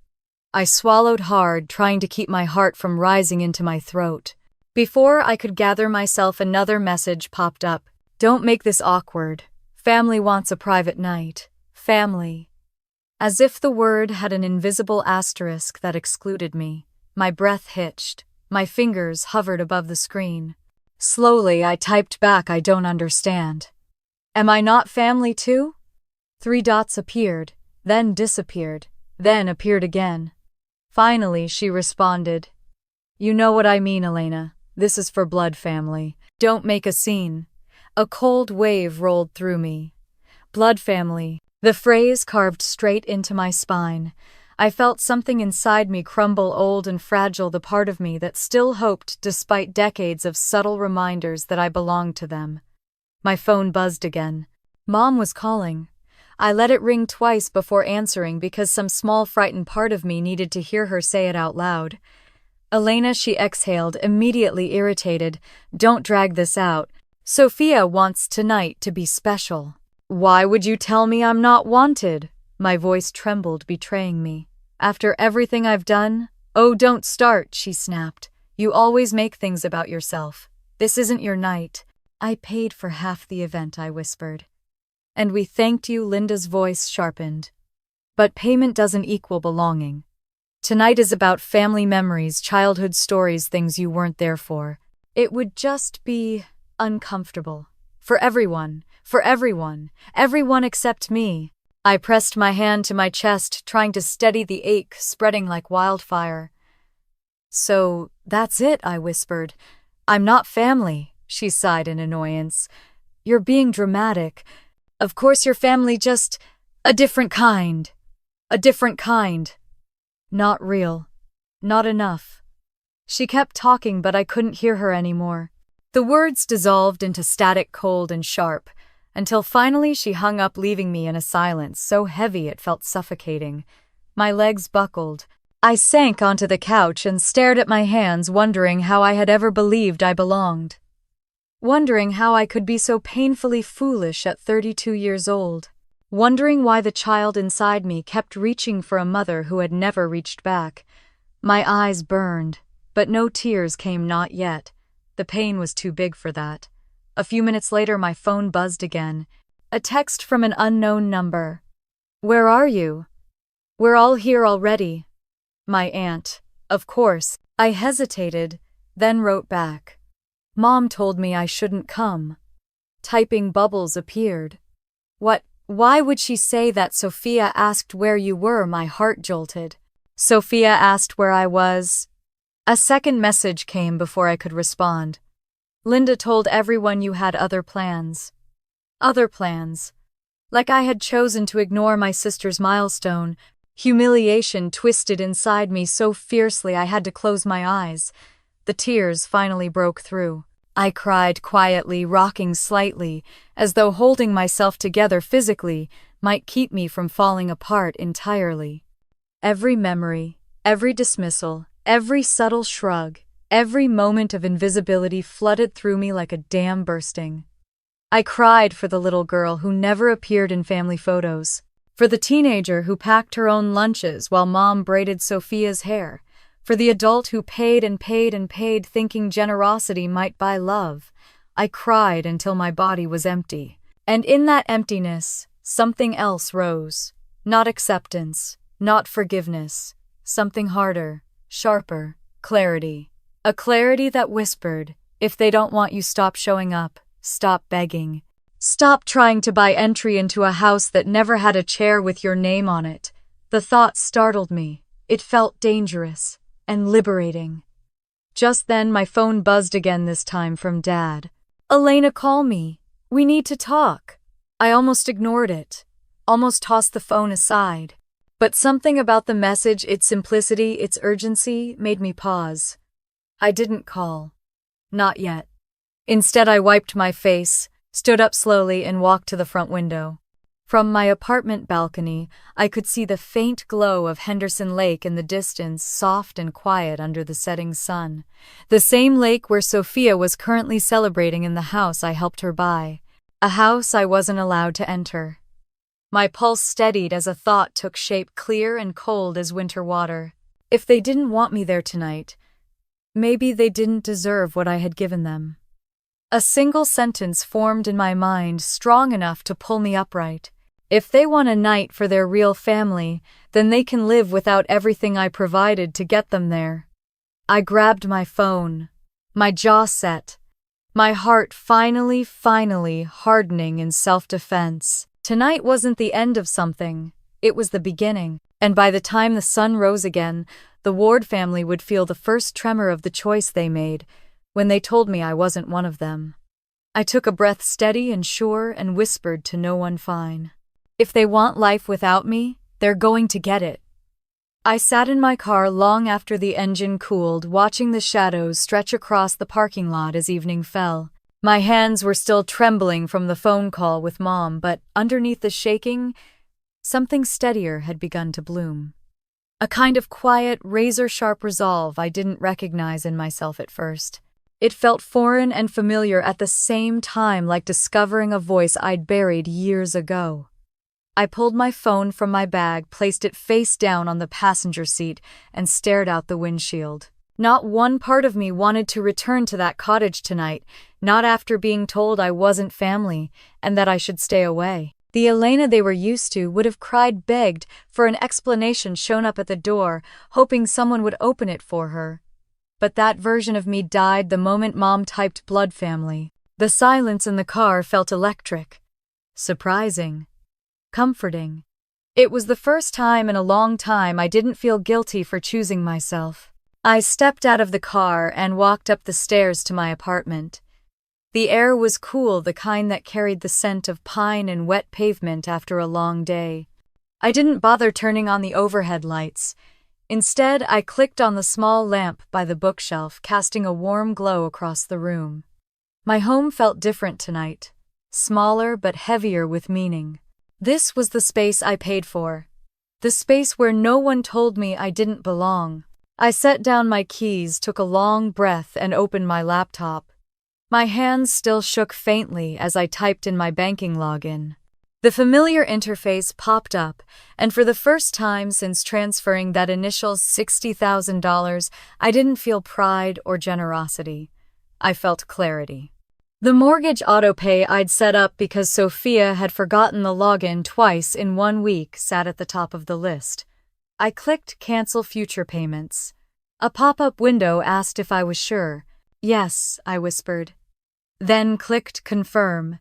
Speaker 1: I swallowed hard, trying to keep my heart from rising into my throat. Before I could gather myself, another message popped up. Don't make this awkward. Family wants a private night. Family. As if the word had an invisible asterisk that excluded me, my breath hitched. My fingers hovered above the screen. Slowly, I typed back, I don't understand. Am I not family too? 3 dots appeared, then disappeared, then appeared again. Finally, she responded. You know what I mean, Elena. This is for blood family. Don't make a scene. A cold wave rolled through me. Blood family. The phrase carved straight into my spine. I felt something inside me crumble, old and fragile, the part of me that still hoped despite decades of subtle reminders that I belonged to them. My phone buzzed again. Mom was calling. I let it ring twice before answering because some small frightened part of me needed to hear her say it out loud. Elena, she exhaled, immediately irritated. Don't drag this out. Sophia wants tonight to be special. Why would you tell me I'm not wanted? My voice trembled, betraying me. After everything I've done? Oh, don't start, she snapped. You always make things about yourself. This isn't your night. I paid for half the event, I whispered. And we thanked you, Linda's voice sharpened. But payment doesn't equal belonging. Tonight is about family memories, childhood stories, things you weren't there for. It would just be uncomfortable. For everyone, everyone except me. I pressed my hand to my chest, trying to steady the ache spreading like wildfire. So, that's it, I whispered. I'm not family, she sighed in annoyance. You're being dramatic. Of course you're family, just a different kind. A different kind. Not real. Not enough. She kept talking, but I couldn't hear her anymore. The words dissolved into static, cold and sharp, until finally she hung up, leaving me in a silence so heavy it felt suffocating. My legs buckled. I sank onto the couch and stared at my hands, wondering how I had ever believed I belonged. Wondering how I could be so painfully foolish at 32 years old. Wondering why the child inside me kept reaching for a mother who had never reached back. My eyes burned, but no tears came, not yet. The pain was too big for that. A few minutes later, my phone buzzed again. A text from an unknown number. Where are you? We're all here already. My aunt. Of course. I hesitated, then wrote back. Mom told me I shouldn't come. Typing bubbles appeared. What? Why would she say that? Sophia asked where you were. My heart jolted. Sophia asked where I was. A second message came before I could respond. Linda told everyone you had other plans. Other plans. Like I had chosen to ignore my sister's milestone. Humiliation twisted inside me so fiercely I had to close my eyes. The tears finally broke through. I cried quietly, rocking slightly, as though holding myself together physically might keep me from falling apart entirely. Every memory, every dismissal, every subtle shrug, every moment of invisibility flooded through me like a dam bursting. I cried for the little girl who never appeared in family photos, for the teenager who packed her own lunches while Mom braided Sophia's hair, for the adult who paid and paid and paid thinking generosity might buy love. I cried until my body was empty. And in that emptiness, something else rose. Not acceptance, not forgiveness. Something harder, sharper, clarity. A clarity that whispered, if they don't want you, stop showing up, stop begging. Stop trying to buy entry into a house that never had a chair with your name on it. The thought startled me. It felt dangerous and liberating. Just then, my phone buzzed again, this time from Dad. "Elena, call me. We need to talk." I almost ignored it, almost tossed the phone aside. But something about the message, its simplicity, its urgency, made me pause. I didn't call. Not yet. Instead, I wiped my face, stood up slowly, and walked to the front window. From my apartment balcony, I could see the faint glow of Henderson Lake in the distance, soft and quiet under the setting sun. The same lake where Sophia was currently celebrating in the house I helped her buy. A house I wasn't allowed to enter. My pulse steadied as a thought took shape, clear and cold as winter water. If they didn't want me there tonight, maybe they didn't deserve what I had given them. A single sentence formed in my mind, strong enough to pull me upright. If they want a night for their real family, then they can live without everything I provided to get them there. I grabbed my phone, my jaw set, my heart finally hardening in self-defense. Tonight wasn't the end of something, it was the beginning. And by the time the sun rose again, the Ward family would feel the first tremor of the choice they made when they told me I wasn't one of them. I took a breath, steady and sure, and whispered to no one, "Fine. If they want life without me, they're going to get it." I sat in my car long after the engine cooled, watching the shadows stretch across the parking lot as evening fell. My hands were still trembling from the phone call with Mom, but underneath the shaking, something steadier had begun to bloom. A kind of quiet, razor-sharp resolve I didn't recognize in myself at first. It felt foreign and familiar at the same time, like discovering a voice I'd buried years ago. I pulled my phone from my bag, placed it face down on the passenger seat, and stared out the windshield. Not one part of me wanted to return to that cottage tonight, not after being told I wasn't family and that I should stay away. The Elena they were used to would have cried, begged for an explanation, shown up at the door, hoping someone would open it for her. But that version of me died the moment Mom typed blood family. The silence in the car felt electric, surprising, comforting. It was the first time in a long time I didn't feel guilty for choosing myself. I stepped out of the car and walked up the stairs to my apartment. The air was cool, the kind that carried the scent of pine and wet pavement after a long day. I didn't bother turning on the overhead lights. Instead, I clicked on the small lamp by the bookshelf, casting a warm glow across the room. My home felt different tonight, smaller but heavier with meaning. This was the space I paid for, the space where no one told me I didn't belong. I set down my keys, took a long breath, and opened my laptop. My hands still shook faintly as I typed in my banking login. The familiar interface popped up, and for the first time since transferring that initial $60,000, I didn't feel pride or generosity. I felt clarity. The mortgage autopay I'd set up because Sophia had forgotten the login twice in 1 week sat at the top of the list. I clicked Cancel Future Payments. A pop-up window asked if I was sure. "Yes," I whispered. Then clicked Confirm.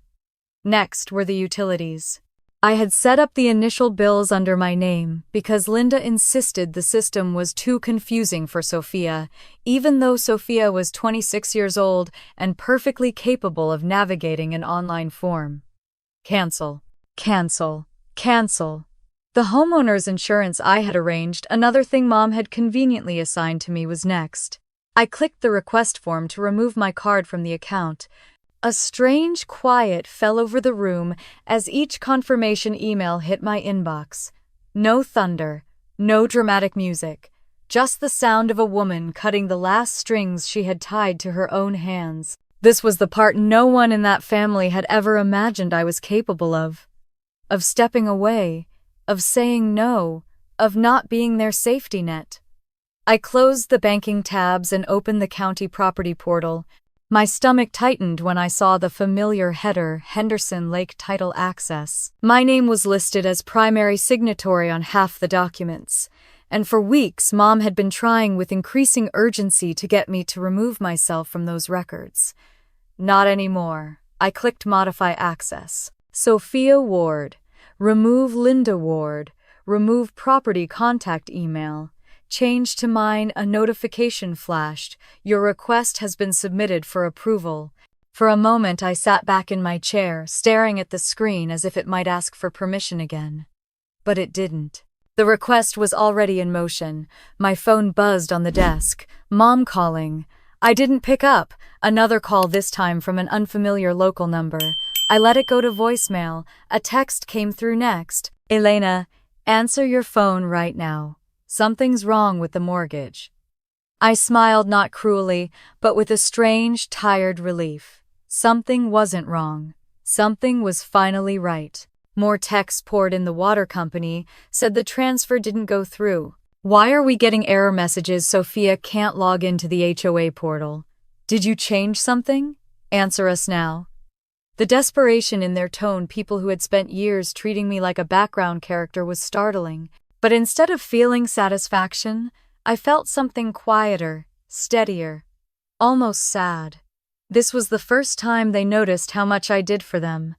Speaker 1: Next were the utilities. I had set up the initial bills under my name because Linda insisted the system was too confusing for Sophia, even though Sophia was 26 years old and perfectly capable of navigating an online form. Cancel. Cancel. Cancel. The homeowner's insurance I had arranged, another thing Mom had conveniently assigned to me, was next. I clicked the request form to remove my card from the account. A strange quiet fell over the room as each confirmation email hit my inbox. No thunder, no dramatic music, just the sound of a woman cutting the last strings she had tied to her own hands. This was the part no one in that family had ever imagined I was capable of. Of stepping away, of saying no, of not being their safety net. I closed the banking tabs and opened the county property portal. My stomach tightened when I saw the familiar header, Henderson Lake Title Access. My name was listed as primary signatory on half the documents, and for weeks Mom had been trying with increasing urgency to get me to remove myself from those records. Not anymore. I clicked Modify Access. Sophia Ward. Remove Linda Ward. Remove property contact email. changed to mine, a notification flashed. Your request has been submitted for approval. For a moment I sat back in my chair, staring at the screen as if it might ask for permission again. But it didn't. The request was already in motion. My phone buzzed on the desk. Mom calling. I didn't pick up. Another call, this time from an unfamiliar local number. I let it go to voicemail. A text came through next. Elena, answer your phone right now. Something's wrong with the mortgage. I smiled, not cruelly, but with a strange, tired relief. Something wasn't wrong. Something was finally right. More texts poured in. The water company said the transfer didn't go through. Why are we getting error messages? Sophia can't log into the HOA portal. Did you change something? Answer us now. The desperation in their tone, people who had spent years treating me like a background character, was startling. But instead of feeling satisfaction, I felt something quieter, steadier, almost sad. This was the first time they noticed how much I did for them.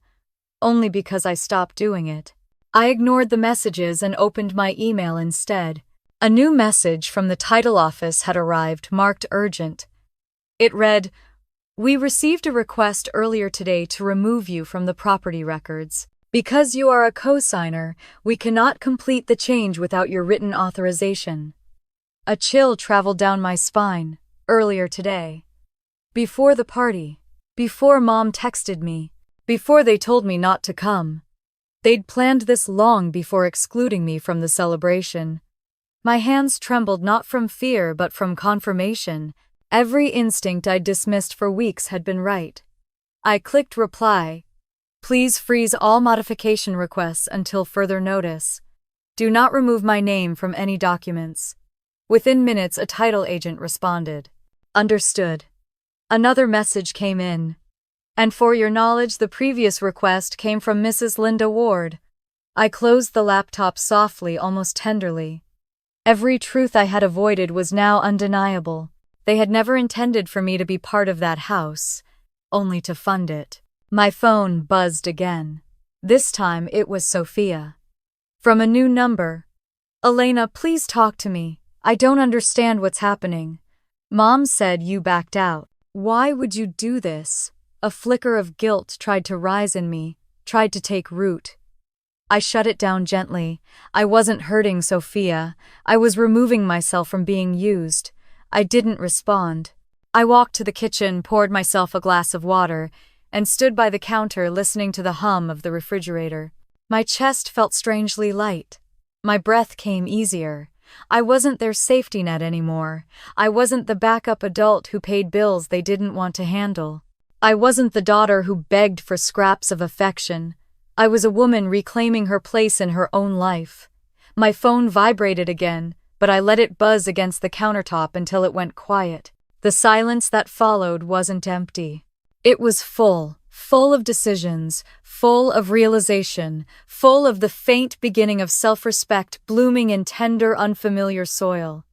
Speaker 1: Only because I stopped doing it. I ignored the messages and opened my email instead. A new message from the title office had arrived, marked urgent. It read, "We received a request earlier today to remove you from the property records. Because you are a co-signer, we cannot complete the change without your written authorization." A chill traveled down my spine. Earlier today. Before the party. Before Mom texted me. Before they told me not to come. They'd planned this long before excluding me from the celebration. My hands trembled, not from fear but from confirmation. Every instinct I'd dismissed for weeks had been right. I clicked reply. Please freeze all modification requests until further notice. Do not remove my name from any documents. Within minutes, a title agent responded. Understood. Another message came in. And for your knowledge, the previous request came from Mrs. Linda Ward. I closed the laptop softly, almost tenderly. Every truth I had avoided was now undeniable. They had never intended for me to be part of that house, only to fund it. My phone buzzed again. This time it was Sophia. From a new number. Elena, please talk to me. I don't understand what's happening. Mom said you backed out. Why would you do this? A flicker of guilt tried to rise in me, tried to take root. I shut it down gently. I wasn't hurting Sophia. I was removing myself from being used. I didn't respond. I walked to the kitchen, poured myself a glass of water, and stood by the counter listening to the hum of the refrigerator. My chest felt strangely light. My breath came easier. I wasn't their safety net anymore. I wasn't the backup adult who paid bills they didn't want to handle. I wasn't the daughter who begged for scraps of affection. I was a woman reclaiming her place in her own life. My phone vibrated again, but I let it buzz against the countertop until it went quiet. The silence that followed wasn't empty. It was full of decisions, full of realization, full of the faint beginning of self-respect blooming in tender, unfamiliar soil.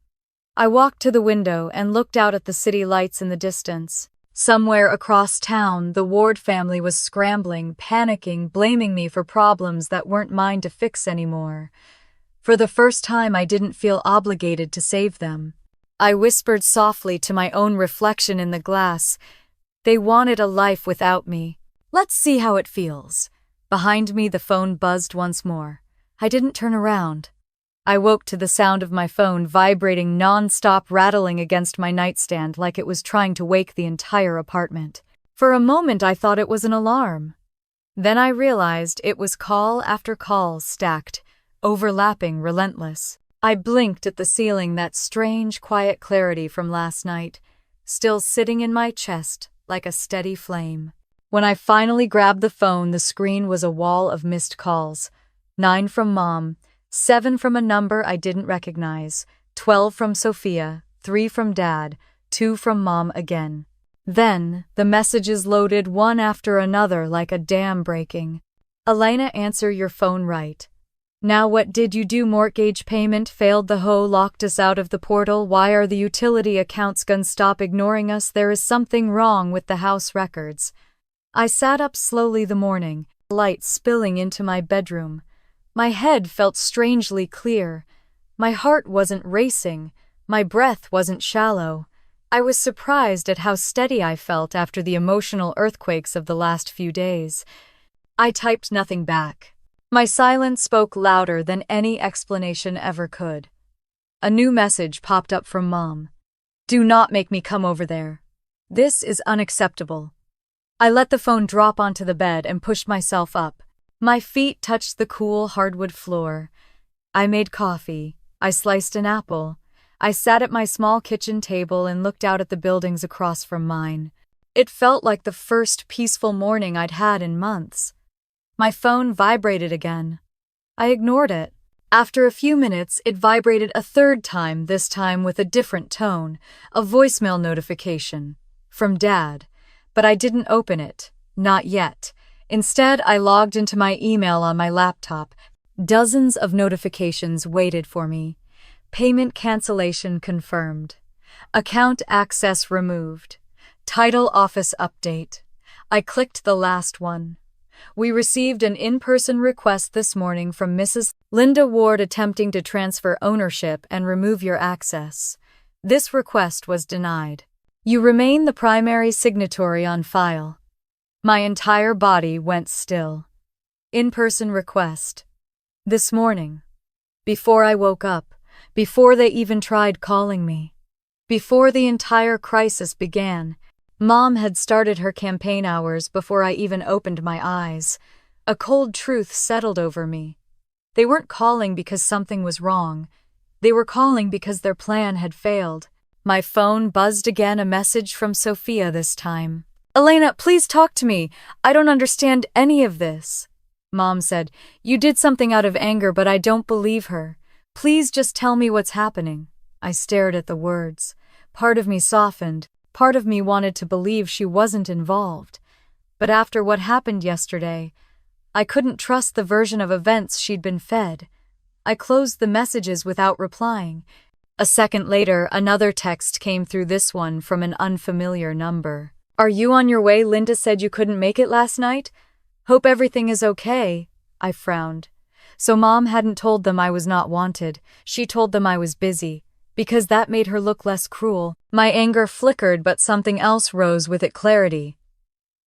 Speaker 1: I walked to the window and looked out at the city lights in the distance. Somewhere across town, the Ward family was scrambling, panicking, blaming me for problems that weren't mine to fix anymore. For the first time, I didn't feel obligated to save them. I whispered softly to my own reflection in the glass. They wanted a life without me. Let's see how it feels. Behind me, the phone buzzed once more. I didn't turn around. I woke to the sound of my phone vibrating non-stop, rattling against my nightstand like it was trying to wake the entire apartment. For a moment I thought it was an alarm. Then I realized it was call after call, stacked, overlapping, relentless. I blinked at the ceiling, that strange, quiet clarity from last night, still sitting in my chest like a steady flame. When I finally grabbed the phone, the screen was a wall of missed calls. 9 from Mom, 7 from a number I didn't recognize, 12 from Sophia, 3 from Dad, 2 from Mom again. Then, the messages loaded one after another like a dam breaking. Elena, answer your phone right now. What did you do? Mortgage payment failed. The hoe locked us out of the portal. Why are the utility accounts gone? Stop ignoring us. There is something wrong with the house records. I sat up slowly, the morning light spilling into my bedroom. My head felt strangely clear. My heart wasn't racing, my breath wasn't shallow. I was surprised at how steady I felt after the emotional earthquakes of the last few days. I typed nothing back. My silence spoke louder than any explanation ever could. A new message popped up from Mom. "Do not make me come over there. This is unacceptable." I let the phone drop onto the bed and pushed myself up. My feet touched the cool hardwood floor. I made coffee. I sliced an apple. I sat at my small kitchen table and looked out at the buildings across from mine. It felt like the first peaceful morning I'd had in months. My phone vibrated again. I ignored it. After a few minutes, it vibrated a third time, this time with a different tone, a voicemail notification. From Dad. But I didn't open it. Not yet. Instead, I logged into my email on my laptop. Dozens of notifications waited for me. Payment cancellation confirmed. Account access removed. Title office update. I clicked the last one. We received an in-person request this morning from Mrs. Linda Ward attempting to transfer ownership and remove your access. This request was denied. You remain the primary signatory on file. My entire body went still. In-person request. This morning. Before I woke up. Before they even tried calling me. Before the entire crisis began. Mom had started her campaign hours before I even opened my eyes. A cold truth settled over me. They weren't calling because something was wrong. They were calling because their plan had failed. My phone buzzed again, a message from Sophia this time. "Elena, please talk to me. I don't understand any of this." Mom said, "You did something out of anger, but I don't believe her. Please just tell me what's happening." I stared at the words. Part of me softened. Part of me wanted to believe she wasn't involved. But after what happened yesterday, I couldn't trust the version of events she'd been fed. I closed the messages without replying. A second later, another text came through, this one from an unfamiliar number. "Are you on your way? Linda said you couldn't make it last night. Hope everything is okay." I frowned. So Mom hadn't told them I was not wanted. She told them I was busy. Because that made her look less cruel. My anger flickered, but something else rose with it, clarity.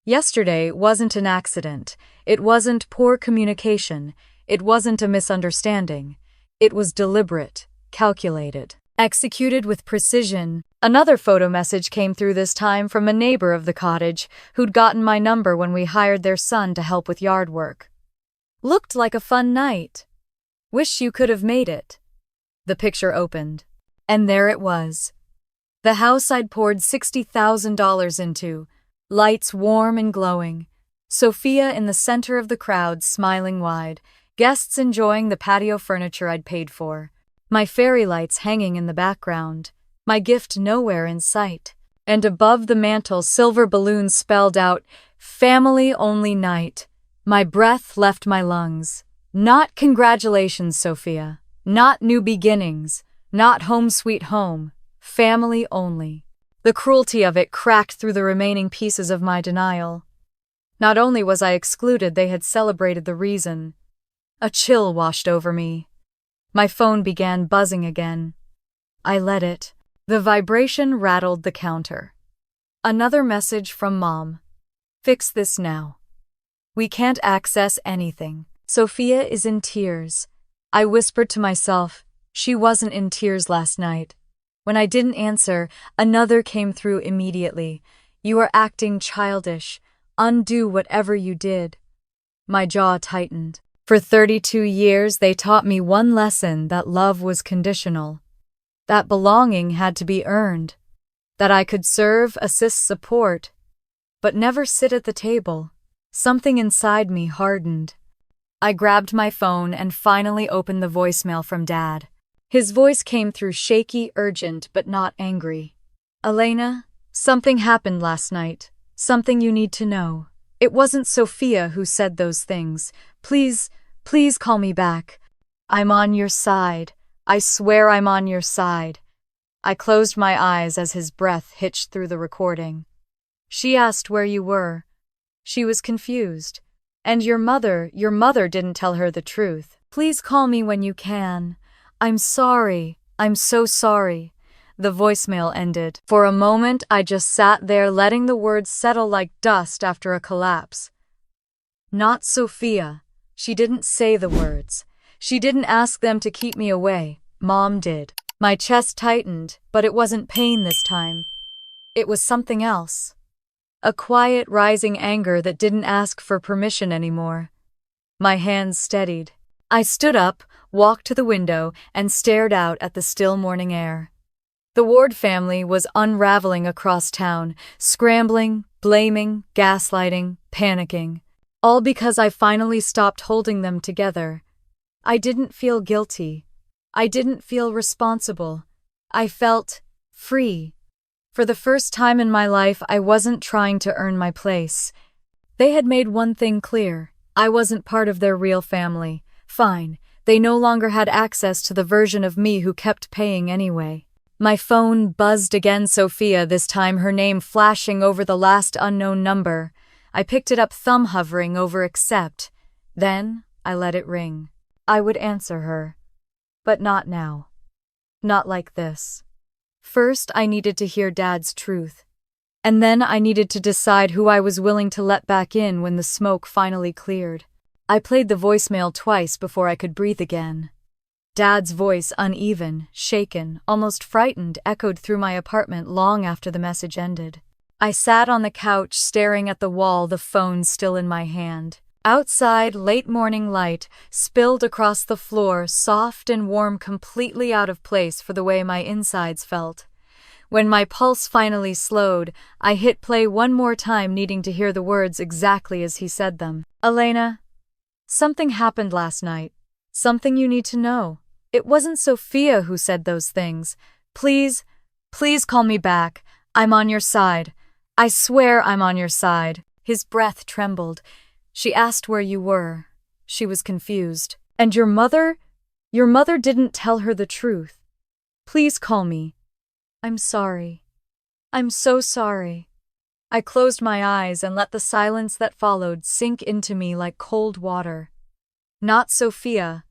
Speaker 1: Yesterday wasn't an accident. It wasn't poor communication. It wasn't a misunderstanding. It was deliberate, calculated, executed with precision. Another photo message came through, this time from a neighbor of the cottage who'd gotten my number when we hired their son to help with yard work. "Looked like a fun night. Wish you could have made it." The picture opened. And there it was. The house I'd poured $60,000 into. Lights warm and glowing. Sophia in the center of the crowd, smiling wide. Guests enjoying the patio furniture I'd paid for. My fairy lights hanging in the background. My gift nowhere in sight. And above the mantel, silver balloons spelled out, "Family only night." My breath left my lungs. Not congratulations, Sophia. Not new beginnings. Not home sweet home. Family only. The cruelty of it cracked through the remaining pieces of my denial. Not only was I excluded, they had celebrated the reason. A chill washed over me. My phone began buzzing again. I let it. The vibration rattled the counter. Another message from Mom. "Fix this now. We can't access anything. Sophia is in tears." I whispered to myself, she wasn't in tears last night. When I didn't answer, another came through immediately. "You are acting childish. Undo whatever you did." My jaw tightened. For 32 years, they taught me one lesson: that love was conditional. That belonging had to be earned. That I could serve, assist, support, but never sit at the table. Something inside me hardened. I grabbed my phone and finally opened the voicemail from Dad. His voice came through shaky, urgent, but not angry. "Elena, something happened last night. Something you need to know. It wasn't Sophia who said those things. Please call me back. I'm on your side. I swear I'm on your side." I closed my eyes as his breath hitched through the recording. "She asked where you were. She was confused. And your mother didn't tell her the truth. Please call me when you can. I'm sorry. I'm so sorry. The voicemail ended. For a moment, I just sat there letting the words settle like dust after a collapse. Not Sophia. She didn't say the words. She didn't ask them to keep me away. Mom did. My chest tightened, but it wasn't pain this time. It was something else. A quiet, rising anger that didn't ask for permission anymore. My hands steadied. I stood up, walked to the window, and stared out at the still morning air. The Ward family was unraveling across town, scrambling, blaming, gaslighting, panicking. All because I finally stopped holding them together. I didn't feel guilty. I didn't feel responsible. I felt free. For the first time in my life, I wasn't trying to earn my place. They had made one thing clear. I wasn't part of their real family. Fine, they no longer had access to the version of me who kept paying anyway. My phone buzzed again, Sophia, this time her name flashing over the last unknown number. I picked it up, thumb hovering over accept. Then I let it ring. I would answer her. But not now. Not like this. First, I needed to hear Dad's truth. And then I needed to decide who I was willing to let back in when the smoke finally cleared. I played the voicemail twice before I could breathe again. Dad's voice, uneven, shaken, almost frightened, echoed through my apartment long after the message ended. I sat on the couch staring at the wall, the phone still in my hand. Outside, late morning light spilled across the floor, soft and warm, completely out of place for the way my insides felt. When my pulse finally slowed, I hit play one more time, needing to hear the words exactly as he said them. Elena, something happened last night. Something you need to know. It wasn't Sophia who said those things. Please call me back. I'm on your side. I swear I'm on your side. His breath trembled. She asked where you were. She was confused. And your mother? Your mother didn't tell her the truth. Please call me. I'm sorry. I'm so sorry. I closed my eyes and let the silence that followed sink into me like cold water. Not Sophia.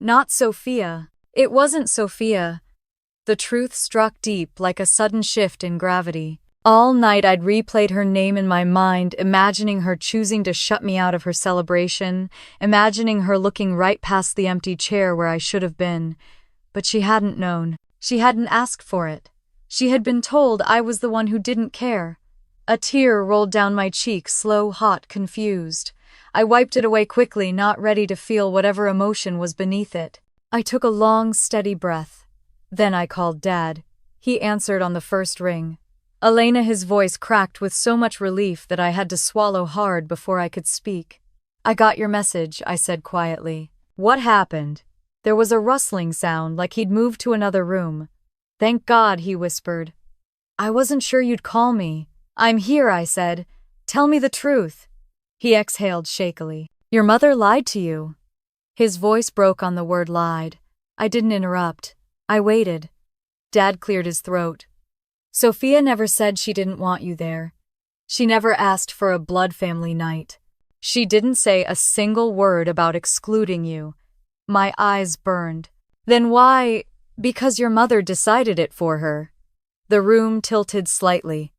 Speaker 1: Not Sophia. It wasn't Sophia. The truth struck deep like a sudden shift in gravity. All night I'd replayed her name in my mind, imagining her choosing to shut me out of her celebration, imagining her looking right past the empty chair where I should have been. But she hadn't known. She hadn't asked for it. She had been told I was the one who didn't care. A tear rolled down my cheek, slow, hot, confused. I wiped it away quickly, not ready to feel whatever emotion was beneath it. I took a long, steady breath. Then I called Dad. He answered on the first ring. Elena, his voice cracked with so much relief that I had to swallow hard before I could speak. I got your message, I said quietly. What happened? There was a rustling sound, like he'd moved to another room. Thank God, he whispered. I wasn't sure you'd call me. I'm here, I said. Tell me the truth. He exhaled shakily. Your mother lied to you. His voice broke on the word lied. I didn't interrupt. I waited. Dad cleared his throat. Sophia never said she didn't want you there. She never asked for a blood family night. She didn't say a single word about excluding you. My eyes burned. Then why? Because your mother decided it for her. The room tilted slightly.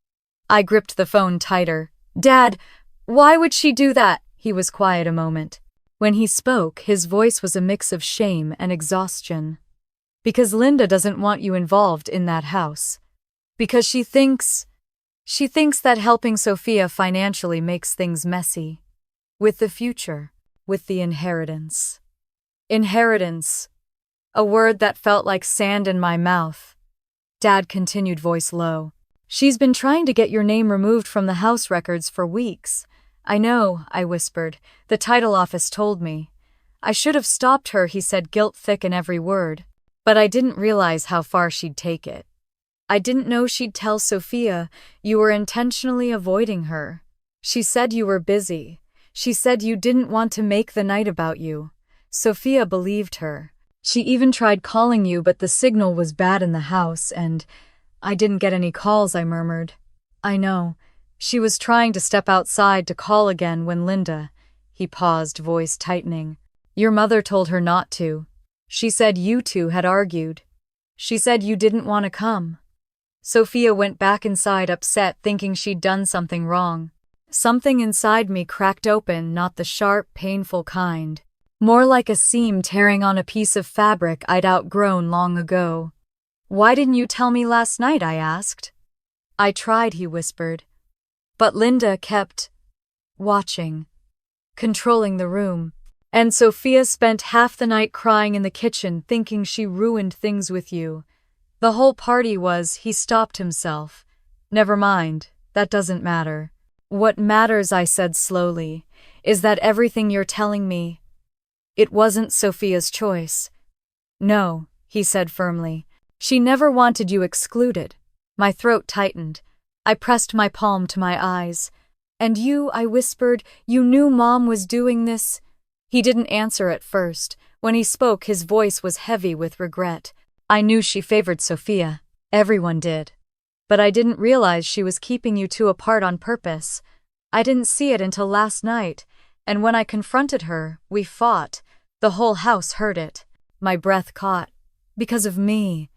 Speaker 1: I gripped the phone tighter. Dad, why would she do that? He was quiet a moment. When he spoke, his voice was a mix of shame and exhaustion. Because Linda doesn't want you involved in that house. Because she thinks that helping Sophia financially makes things messy. With the future, with the inheritance. Inheritance. A word that felt like sand in my mouth. Dad continued, voice low. She's been trying to get your name removed from the house records for weeks. I know, I whispered. The title office told me. I should have stopped her, he said, guilt thick in every word. But I didn't realize how far she'd take it. I didn't know she'd tell Sophia you were intentionally avoiding her. She said you were busy. She said you didn't want to make the night about you. Sophia believed her. She even tried calling you, but the signal was bad in the house, and I didn't get any calls, I murmured. I know. She was trying to step outside to call again when Linda... He paused, voice tightening. Your mother told her not to. She said you two had argued. She said you didn't want to come. Sophia went back inside upset, thinking she'd done something wrong. Something inside me cracked open, not the sharp, painful kind. More like a seam tearing on a piece of fabric I'd outgrown long ago. "Why didn't you tell me last night?" I asked. "I tried," he whispered. But Linda kept watching, controlling the room. And Sophia spent half the night crying in the kitchen, thinking she ruined things with you. The whole party was, he stopped himself. "Never mind, that doesn't matter. What matters," I said slowly, "is that everything you're telling me, it wasn't Sophia's choice." "No," he said firmly. "She never wanted you excluded." My throat tightened. I pressed my palm to my eyes. "And you," I whispered, "you knew Mom was doing this?" He didn't answer at first. When he spoke, his voice was heavy with regret. "I knew she favored Sophia. Everyone did. But I didn't realize she was keeping you two apart on purpose. I didn't see it until last night, and when I confronted her, we fought. The whole house heard it." My breath caught. "Because of me.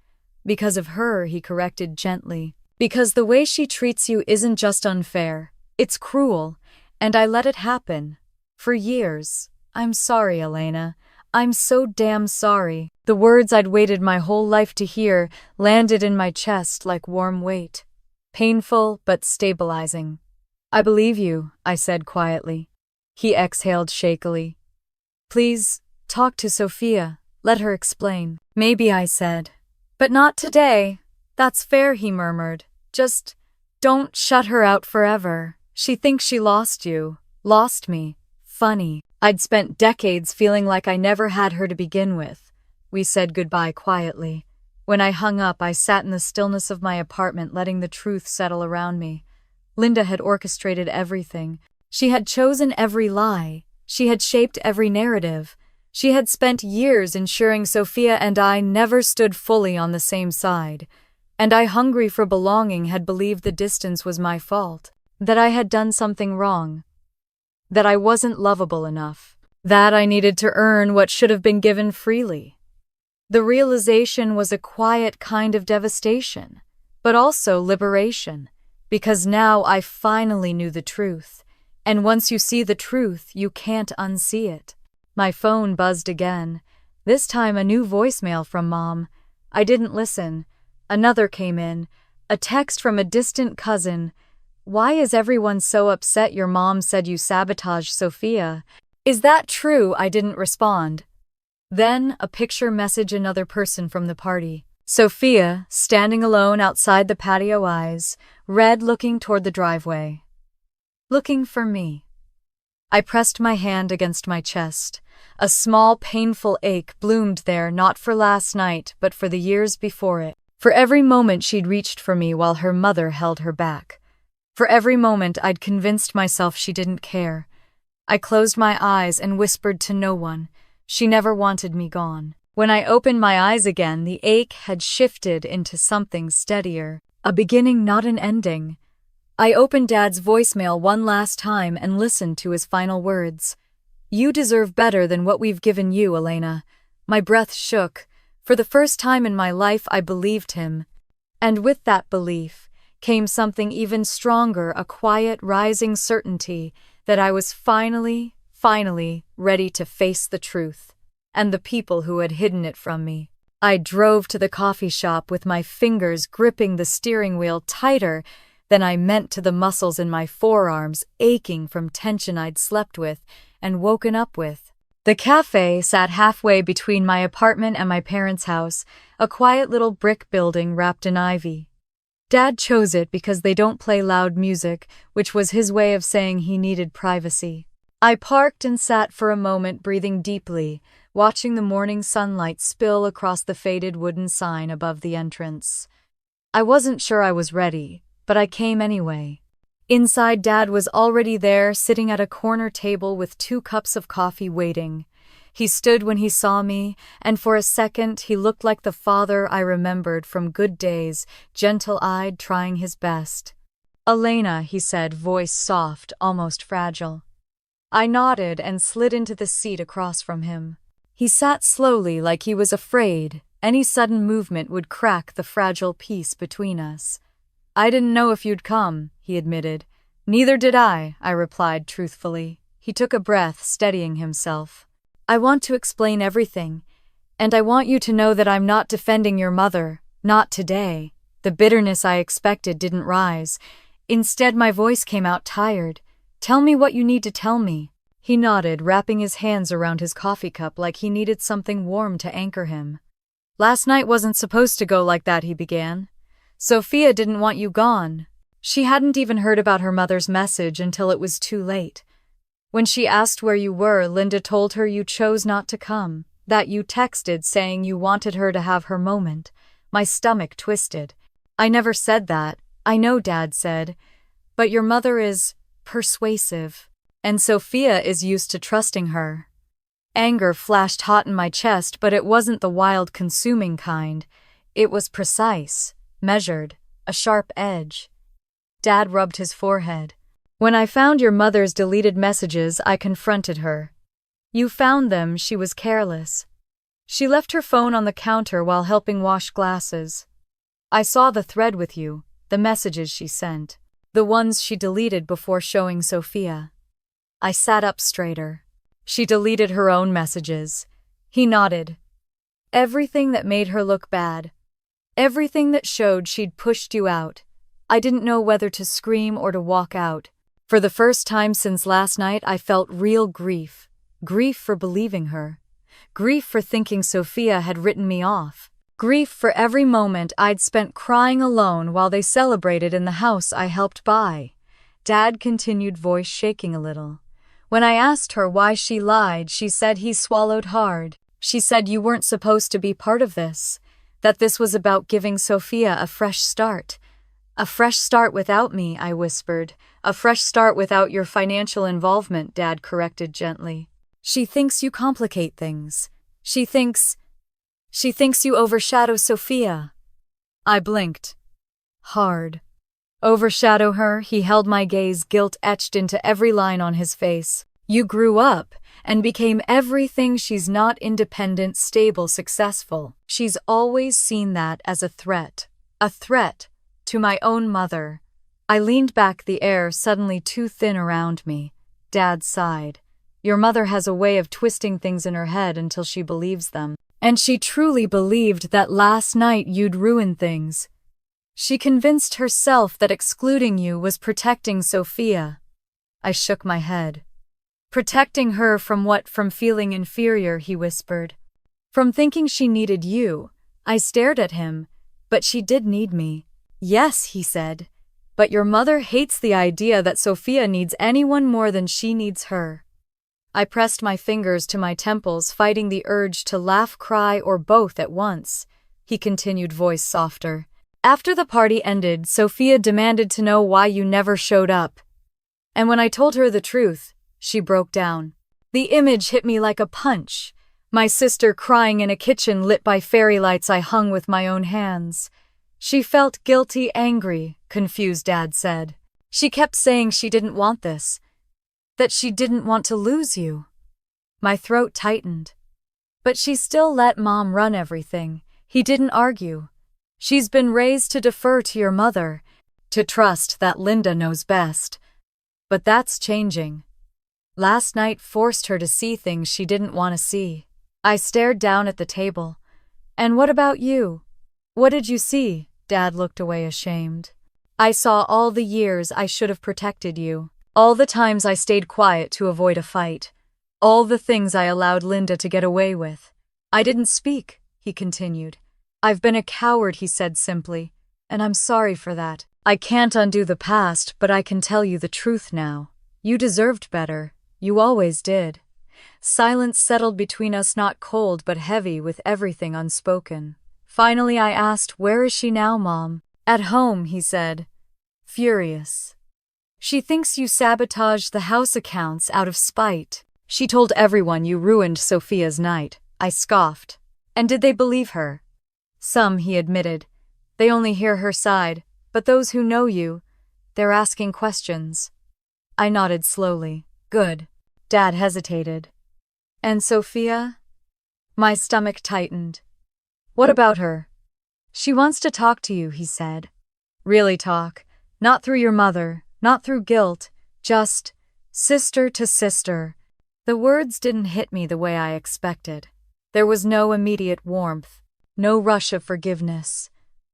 Speaker 1: Because of her," he corrected gently. "Because the way she treats you isn't just unfair. It's cruel, and I let it happen. For years. I'm sorry, Elena. I'm so damn sorry." The words I'd waited my whole life to hear landed in my chest like warm weight. Painful, but stabilizing. "I believe you," I said quietly. He exhaled shakily. "Please, talk to Sophia. Let her explain." "Maybe," I said. "But not today." "That's fair," he murmured. "Just don't shut her out forever. She thinks she lost you. Lost me. Funny. I'd spent decades feeling like I never had her to begin with." We said goodbye quietly. When I hung up, I sat in the stillness of my apartment, letting the truth settle around me. Linda had orchestrated everything. She had chosen every lie. She had shaped every narrative. She had spent years ensuring Sophia and I never stood fully on the same side. And I, hungry for belonging, had believed the distance was my fault. That I had done something wrong. That I wasn't lovable enough. That I needed to earn what should have been given freely. The realization was a quiet kind of devastation, but also liberation, because now I finally knew the truth. And once you see the truth, you can't unsee it. My phone buzzed again, this time a new voicemail from Mom. I didn't listen. Another came in, a text from a distant cousin. "Why is everyone so upset? Your mom said you sabotaged Sophia. Is that true?" I didn't respond. Then a picture message, another person from the party. Sophia, standing alone outside the patio, eyes red, looking toward the driveway. Looking for me. I pressed my hand against my chest. A small, painful ache bloomed there, not for last night, but for the years before it. For every moment she'd reached for me while her mother held her back. For every moment I'd convinced myself she didn't care. I closed my eyes and whispered to no one. She never wanted me gone. When I opened my eyes again, the ache had shifted into something steadier. A beginning, not an ending. I opened Dad's voicemail one last time and listened to his final words. "You deserve better than what we've given you, Elena." My breath shook. For the first time in my life, I believed him. And with that belief came something even stronger, a quiet, rising certainty that I was finally ready to face the truth, and the people who had hidden it from me. I drove to the coffee shop with my fingers gripping the steering wheel tighter than I meant, to the muscles in my forearms aching from tension I'd slept with and woken up with. The cafe sat halfway between my apartment and my parents' house, a quiet little brick building wrapped in ivy. Dad chose it because they don't play loud music, which was his way of saying he needed privacy. I parked and sat for a moment, breathing deeply, watching the morning sunlight spill across the faded wooden sign above the entrance. I wasn't sure I was ready, but I came anyway. Inside, Dad was already there, sitting at a corner table with 2 cups of coffee waiting. He stood when he saw me, and for a second he looked like the father I remembered from good days, gentle-eyed, trying his best. "Elena," he said, voice soft, almost fragile. I nodded and slid into the seat across from him. He sat slowly like he was afraid any sudden movement would crack the fragile peace between us. I didn't know if you'd come, he admitted. Neither did I replied truthfully. He took a breath, steadying himself. I want to explain everything, and I want you to know that I'm not defending your mother, not today. The bitterness I expected didn't rise. Instead, my voice came out tired. Tell me what you need to tell me. He nodded, wrapping his hands around his coffee cup like he needed something warm to anchor him. Last night wasn't supposed to go like that, he began. Sophia didn't want you gone. She hadn't even heard about her mother's message until it was too late. When she asked where you were, Linda told her you chose not to come, that you texted saying you wanted her to have her moment. My stomach twisted. I never said that. I know, Dad said. But your mother is persuasive, and Sophia is used to trusting her. Anger flashed hot in my chest, but it wasn't the wild, consuming kind. It was precise, measured, a sharp edge. Dad rubbed his forehead. When I found your mother's deleted messages, I confronted her. You found them, she was careless. She left her phone on the counter while helping wash glasses. I saw the thread with you, the messages she sent, the ones she deleted before showing Sophia. I sat up straighter. She deleted her own messages. He nodded. Everything that made her look bad. Everything that showed she'd pushed you out. I didn't know whether to scream or to walk out. For the first time since last night, I felt real grief. Grief for believing her. Grief for thinking Sophia had written me off. Grief for every moment I'd spent crying alone while they celebrated in the house I helped buy. Dad continued, voice shaking a little. When I asked her why she lied, she said he swallowed hard. She said you weren't supposed to be part of this, that this was about giving Sophia a fresh start. A fresh start without me, I whispered. A fresh start without your financial involvement, Dad corrected gently. She thinks you complicate things. She thinks you overshadow Sophia. I blinked. Hard. Overshadow her, he held my gaze, guilt etched into every line on his face. You grew up and became everything she's not: independent, stable, successful. She's always seen that as a threat to my own mother. I leaned back, the air suddenly too thin around me. Dad sighed. Your mother has a way of twisting things in her head until she believes them. And she truly believed that last night you'd ruin things. She convinced herself that excluding you was protecting Sophia. I shook my head. Protecting her from what? From feeling inferior, he whispered. From thinking she needed you. I stared at him. But she did need me. Yes, he said. But your mother hates the idea that Sophia needs anyone more than she needs her. I pressed my fingers to my temples, fighting the urge to laugh, cry, or both at once. He continued, voice softer. After the party ended, Sophia demanded to know why you never showed up. And when I told her the truth, she broke down. The image hit me like a punch. My sister crying in a kitchen lit by fairy lights I hung with my own hands. She felt guilty, angry, confused, Dad said. She kept saying she didn't want this. That she didn't want to lose you. My throat tightened. But she still let Mom run everything. He didn't argue. She's been raised to defer to your mother, to trust that Linda knows best. But that's changing. Last night forced her to see things she didn't want to see. I stared down at the table. And what about you? What did you see? Dad looked away, ashamed. I saw all the years I should have protected you. All the times I stayed quiet to avoid a fight. All the things I allowed Linda to get away with. I didn't speak, he continued. I've been a coward, he said simply, and I'm sorry for that. I can't undo the past, but I can tell you the truth now. You deserved better. You always did. Silence settled between us, not cold but heavy with everything unspoken. Finally I asked, where is she now, Mom? At home, he said. Furious. She thinks you sabotaged the house accounts out of spite. She told everyone you ruined Sophia's night. I scoffed. And did they believe her? Some, he admitted. They only hear her side, but those who know you, they're asking questions. I nodded slowly. Good. Dad hesitated. And Sophia? My stomach tightened. What about her? She wants to talk to you, he said. Really talk. Not through your mother, not through guilt, just sister to sister. The words didn't hit me the way I expected. There was no immediate warmth, no rush of forgiveness,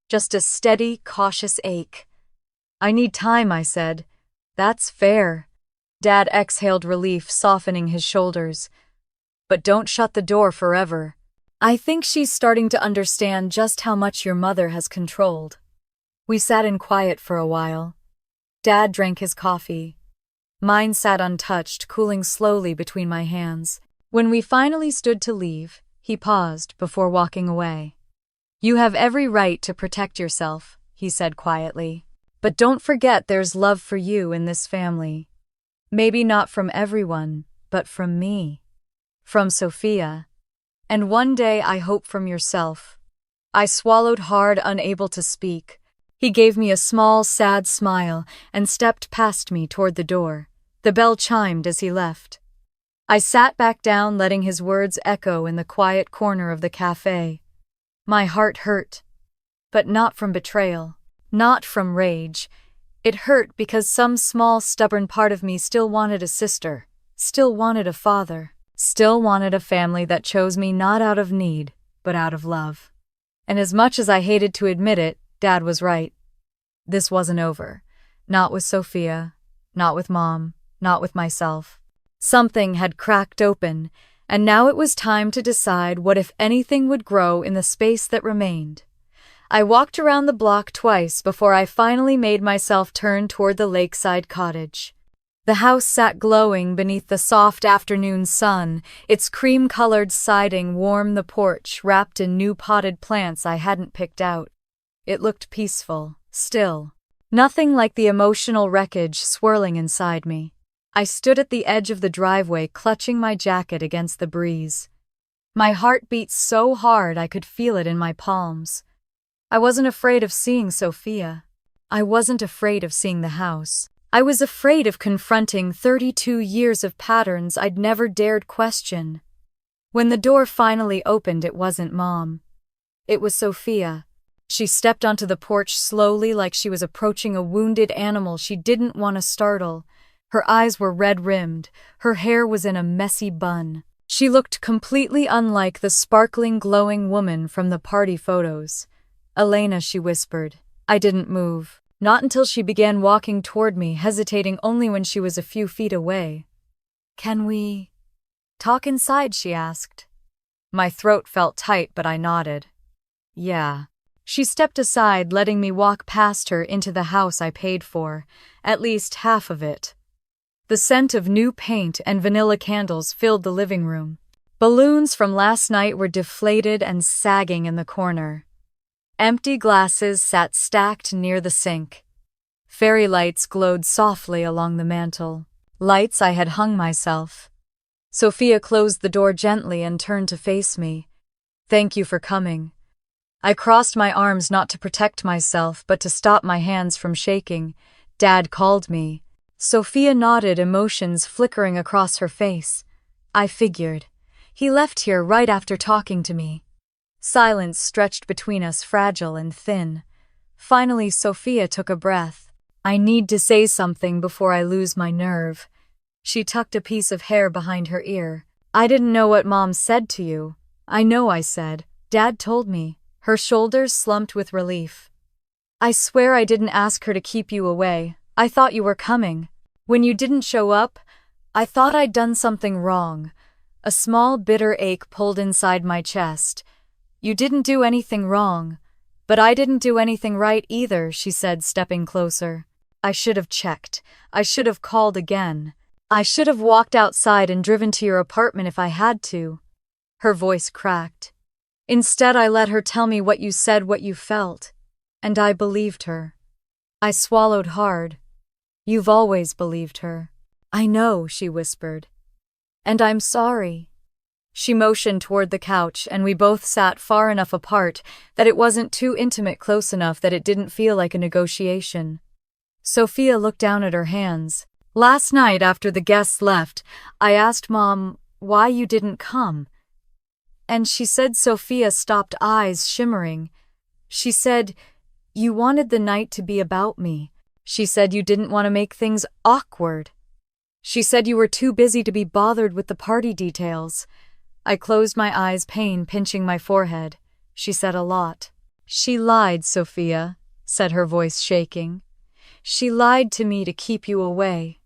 Speaker 1: just a steady, cautious ache. I need time, I said. That's fair. Dad exhaled relief, softening his shoulders. But don't shut the door forever. I think she's starting to understand just how much your mother has controlled. We sat in quiet for a while. Dad drank his coffee. Mine sat untouched, cooling slowly between my hands. When we finally stood to leave, he paused before walking away. You have every right to protect yourself, he said quietly. But don't forget there's love for you in this family. Maybe not from everyone, but from me. From Sophia. And one day I hope from yourself. I swallowed hard, unable to speak. He gave me a small, sad smile and stepped past me toward the door. The bell chimed as he left. I sat back down, letting his words echo in the quiet corner of the cafe. My heart hurt. But not from betrayal. Not from rage. It hurt because some small, stubborn part of me still wanted a sister, still wanted a father, still wanted a family that chose me not out of need, but out of love. And as much as I hated to admit it, Dad was right. This wasn't over. Not with Sophia, not with Mom, not with myself. Something had cracked open, and now it was time to decide what, if anything, would grow in the space that remained. I walked around the block twice before I finally made myself turn toward the lakeside cottage. The house sat glowing beneath the soft afternoon sun, its cream-colored siding warmed the porch, wrapped in new potted plants I hadn't picked out. It looked peaceful, still. Nothing like the emotional wreckage swirling inside me. I stood at the edge of the driveway, clutching my jacket against the breeze. My heart beat so hard I could feel it in my palms. I wasn't afraid of seeing Sophia. I wasn't afraid of seeing the house. I was afraid of confronting 32 years of patterns I'd never dared question. When the door finally opened, it wasn't Mom. It was Sophia. She stepped onto the porch slowly, like she was approaching a wounded animal she didn't want to startle. Her eyes were red-rimmed. Her hair was in a messy bun. She looked completely unlike the sparkling, glowing woman from the party photos. Elena, she whispered. I didn't move. Not until she began walking toward me, hesitating only when she was a few feet away. Can we talk inside? She asked. My throat felt tight, but I nodded. Yeah. She stepped aside, letting me walk past her into the house I paid for, at least half of it. The scent of new paint and vanilla candles filled the living room. Balloons from last night were deflated and sagging in the corner. Empty glasses sat stacked near the sink. Fairy lights glowed softly along the mantel, lights I had hung myself. Sophia closed the door gently and turned to face me. Thank you for coming. I crossed my arms, not to protect myself, but to stop my hands from shaking. Dad called me. Sophia nodded, emotions flickering across her face. I figured. He left here right after talking to me. Silence stretched between us, fragile and thin. Finally, Sophia took a breath. I need to say something before I lose my nerve. She tucked a piece of hair behind her ear. I didn't know what Mom said to you. I know, I said. Dad told me. Her shoulders slumped with relief. I swear I didn't ask her to keep you away. I thought you were coming. When you didn't show up, I thought I'd done something wrong. A small, bitter ache pulled inside my chest. You didn't do anything wrong. But I didn't do anything right either, she said, stepping closer. I should have checked. I should have called again. I should have walked outside and driven to your apartment if I had to. Her voice cracked. Instead, I let her tell me what you said, what you felt. And I believed her. I swallowed hard. You've always believed her. I know, she whispered. And I'm sorry. She motioned toward the couch, and we both sat far enough apart that it wasn't too intimate, close enough that it didn't feel like a negotiation. Sophia looked down at her hands. Last night, after the guests left, I asked Mom why you didn't come. And she said Sophia stopped, eyes shimmering. She said, "You wanted the night to be about me." She said you didn't want to make things awkward. She said you were too busy to be bothered with the party details. I closed my eyes, pain pinching my forehead. She said a lot. "She lied, Sophia," said her voice shaking. "She lied to me to keep you away."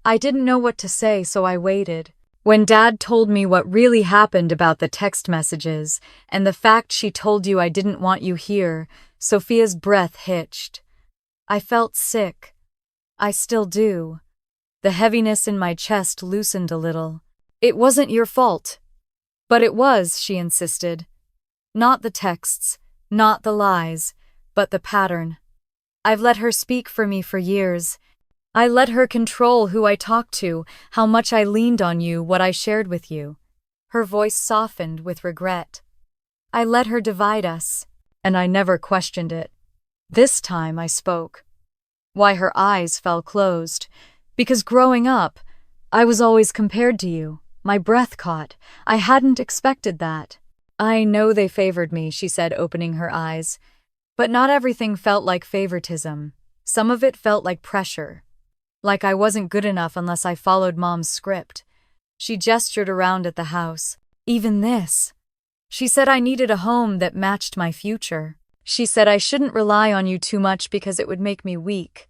Speaker 1: I didn't know what to say, so I waited. When Dad told me what really happened about the text messages and the fact she told you I didn't want you here, Sophia's breath hitched. I felt sick. I still do. The heaviness in my chest loosened a little. "It wasn't your fault." "But it was," she insisted. "Not the texts, not the lies, but the pattern. I've let her speak for me for years. I let her control who I talked to, how much I leaned on you, what I shared with you." Her voice softened with regret. "I let her divide us, and I never questioned it." This time I spoke. Why her eyes fell closed. "Because growing up, I was always compared to you. My breath caught. I hadn't expected that." "I know they favored me," she said, opening her eyes. "But not everything felt like favoritism. Some of it felt like pressure. Like I wasn't good enough unless I followed Mom's script." She gestured around at the house. "Even this." She said I needed a home that matched my future. She said I shouldn't rely on you too much because it would make me weak.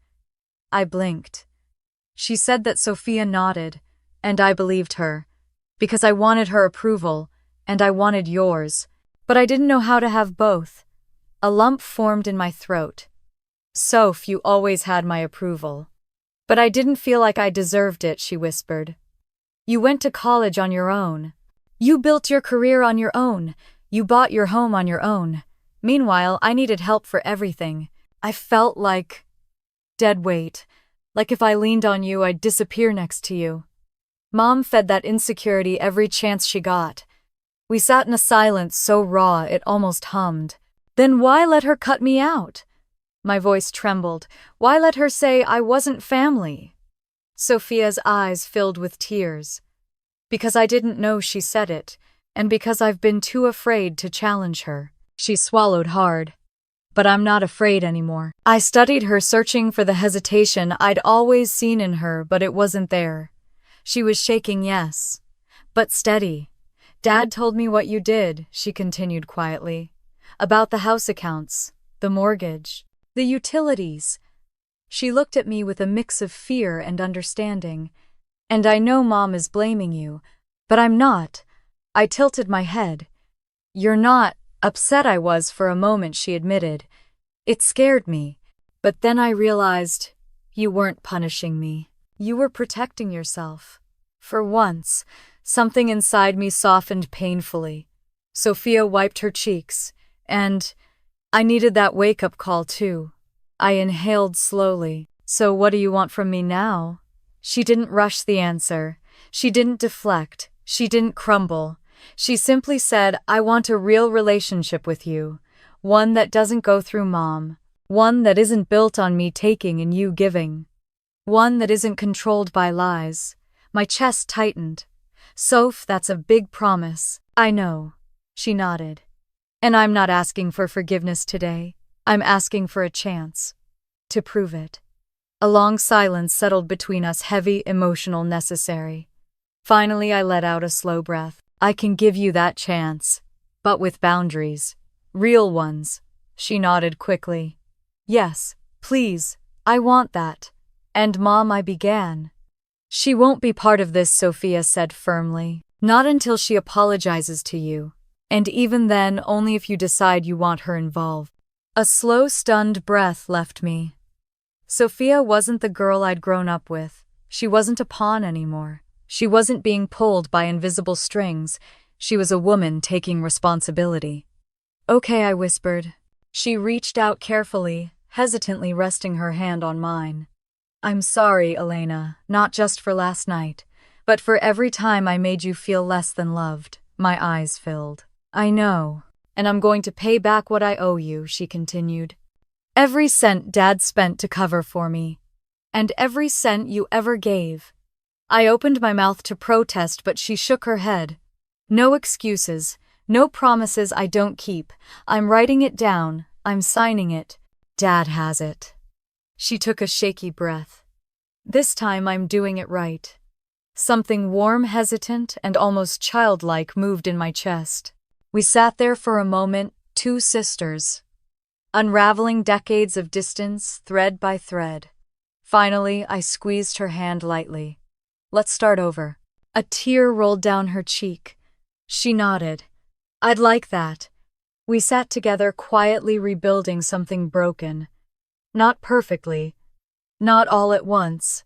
Speaker 1: I blinked. She said that. Sophia nodded, and I believed her. Because I wanted her approval, and I wanted yours. But I didn't know how to have both. A lump formed in my throat. "Soph, you always had my approval." "But I didn't feel like I deserved it," she whispered. "You went to college on your own. You built your career on your own. You bought your home on your own. Meanwhile, I needed help for everything. I felt like dead weight. Like if I leaned on you, I'd disappear next to you." Mom fed that insecurity every chance she got. We sat in a silence so raw it almost hummed. "Then why let her cut me out?" My voice trembled. "Why let her say I wasn't family?" Sophia's eyes filled with tears. "Because I didn't know she said it, and because I've been too afraid to challenge her." She swallowed hard. "But I'm not afraid anymore." I studied her, searching for the hesitation I'd always seen in her, but it wasn't there. She was shaking, yes, but steady. "Dad told me what you did," she continued quietly. "About the house accounts, the mortgage, the utilities." She looked at me with a mix of fear and understanding. "And I know Mom is blaming you, but I'm not." I tilted my head. "You're not." "Upset I was for a moment," she admitted. "It scared me. But then I realized you weren't punishing me. You were protecting yourself." For once, something inside me softened painfully. Sophia wiped her cheeks, and I needed that wake-up call too. I inhaled slowly. "So what do you want from me now?" She didn't rush the answer. She didn't deflect. She didn't crumble. She simply said, "I want a real relationship with you. One that doesn't go through Mom. One that isn't built on me taking and you giving. One that isn't controlled by lies." My chest tightened. "Soph, that's a big promise." "I know." She nodded. "And I'm not asking for forgiveness today. I'm asking for a chance to prove it." A long silence settled between us, heavy, emotional, necessary. Finally, I let out a slow breath. "I can give you that chance, but with boundaries. Real ones." She nodded quickly. "Yes, please, I want that." "And Mom," I began. "She won't be part of this," Sophia said firmly. "Not until she apologizes to you. And even then, only if you decide you want her involved." A slow, stunned breath left me. Sophia wasn't the girl I'd grown up with. She wasn't a pawn anymore. She wasn't being pulled by invisible strings. She was a woman taking responsibility. "Okay," I whispered. She reached out carefully, hesitantly resting her hand on mine. "I'm sorry, Elena, not just for last night, but for every time I made you feel less than loved." My eyes filled. "I know, and I'm going to pay back what I owe you," she continued. "Every cent Dad spent to cover for me, and every cent you ever gave." I opened my mouth to protest, but she shook her head. "No excuses, No promises I don't keep. I'm writing it down. I'm signing it. Dad has it. She took a shaky breath. This time I'm doing it right. Something warm, hesitant, and almost childlike moved in my chest. We sat there for a moment, two sisters, unraveling decades of distance, thread by thread. Finally, I squeezed her hand lightly. Let's start over. A tear rolled down her cheek. She nodded. I'd like that. We sat together, quietly rebuilding something broken. Not perfectly, not all at once,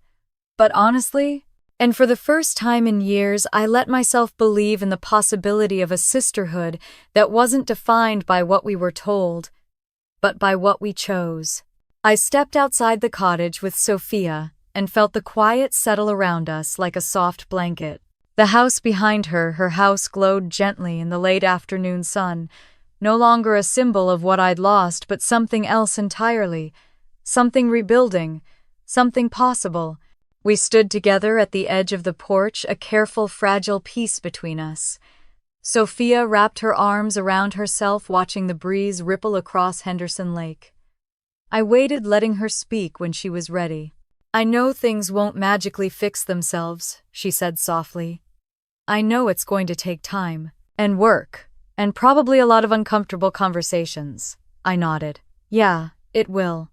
Speaker 1: but honestly. And for the first time in years, I let myself believe in the possibility of a sisterhood that wasn't defined by what we were told, but by what we chose. I stepped outside the cottage with Sophia and felt the quiet settle around us like a soft blanket. The house behind her, her house glowed gently in the late afternoon sun, no longer a symbol of what I'd lost, but something else entirely, something rebuilding, something possible. We stood together at the edge of the porch, a careful, fragile peace between us. Sophia wrapped her arms around herself, watching the breeze ripple across Henderson Lake. I waited, letting her speak when she was ready. I know things won't magically fix themselves, she said softly. I know it's going to take time, and work, and probably a lot of uncomfortable conversations. I nodded. Yeah, it will.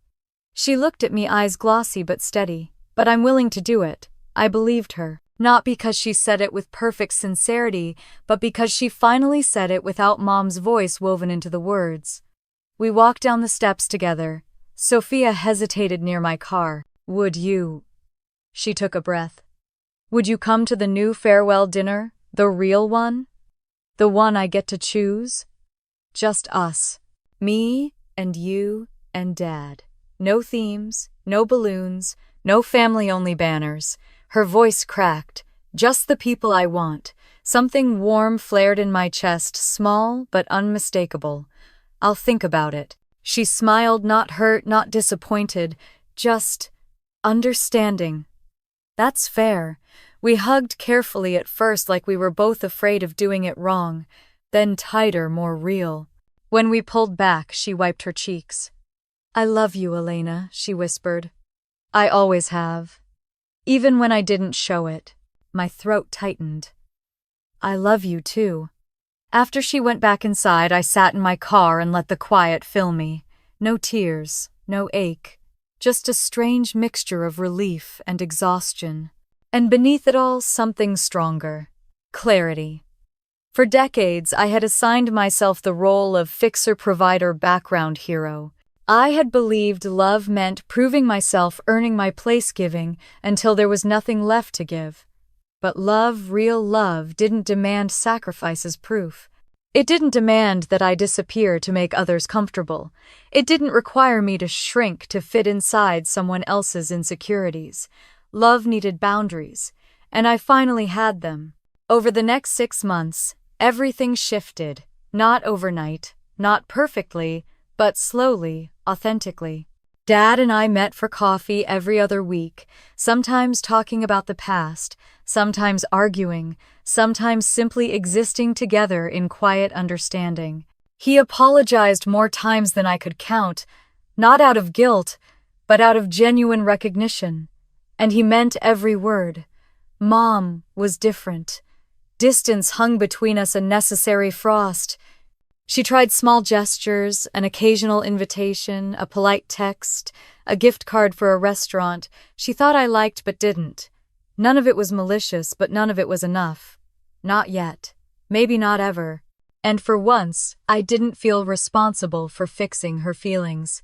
Speaker 1: She looked at me, eyes glossy but steady. But I'm willing to do it. I believed her. Not because she said it with perfect sincerity, but because she finally said it without Mom's voice woven into the words. We walked down the steps together. Sophia hesitated near my car. Would you? She took a breath. Would you come to the new farewell dinner? The real one? The one I get to choose? Just us. Me and you and Dad. No themes, no balloons, no family-only banners. Her voice cracked. Just the people I want. Something warm flared in my chest, small but unmistakable. I'll think about it. She smiled, not hurt, not disappointed, just understanding. That's fair. We hugged carefully at first, like we were both afraid of doing it wrong, then tighter, more real. When we pulled back, she wiped her cheeks. I love you, Elena, she whispered. I always have. Even when I didn't show it. My throat tightened. I love you too. After she went back inside, I sat in my car and let the quiet fill me. No tears, no ache, just a strange mixture of relief and exhaustion. And beneath it all, something stronger. Clarity. For decades, I had assigned myself the role of fixer-provider background hero. I had believed love meant proving myself, earning my place, giving, until there was nothing left to give. But love, real love, didn't demand sacrifice as proof. It didn't demand that I disappear to make others comfortable. It didn't require me to shrink to fit inside someone else's insecurities. Love needed boundaries, and I finally had them. Over the next 6 months, everything shifted. Not overnight, not perfectly, but slowly, authentically. Dad and I met for coffee every other week, sometimes talking about the past, sometimes arguing, sometimes simply existing together in quiet understanding. He apologized more times than I could count, not out of guilt, but out of genuine recognition. And he meant every word. Mom was different. Distance hung between us, a necessary frost. She tried small gestures, an occasional invitation, a polite text, a gift card for a restaurant she thought I liked but didn't. None of it was malicious, but none of it was enough. Not yet. Maybe not ever. And for once, I didn't feel responsible for fixing her feelings.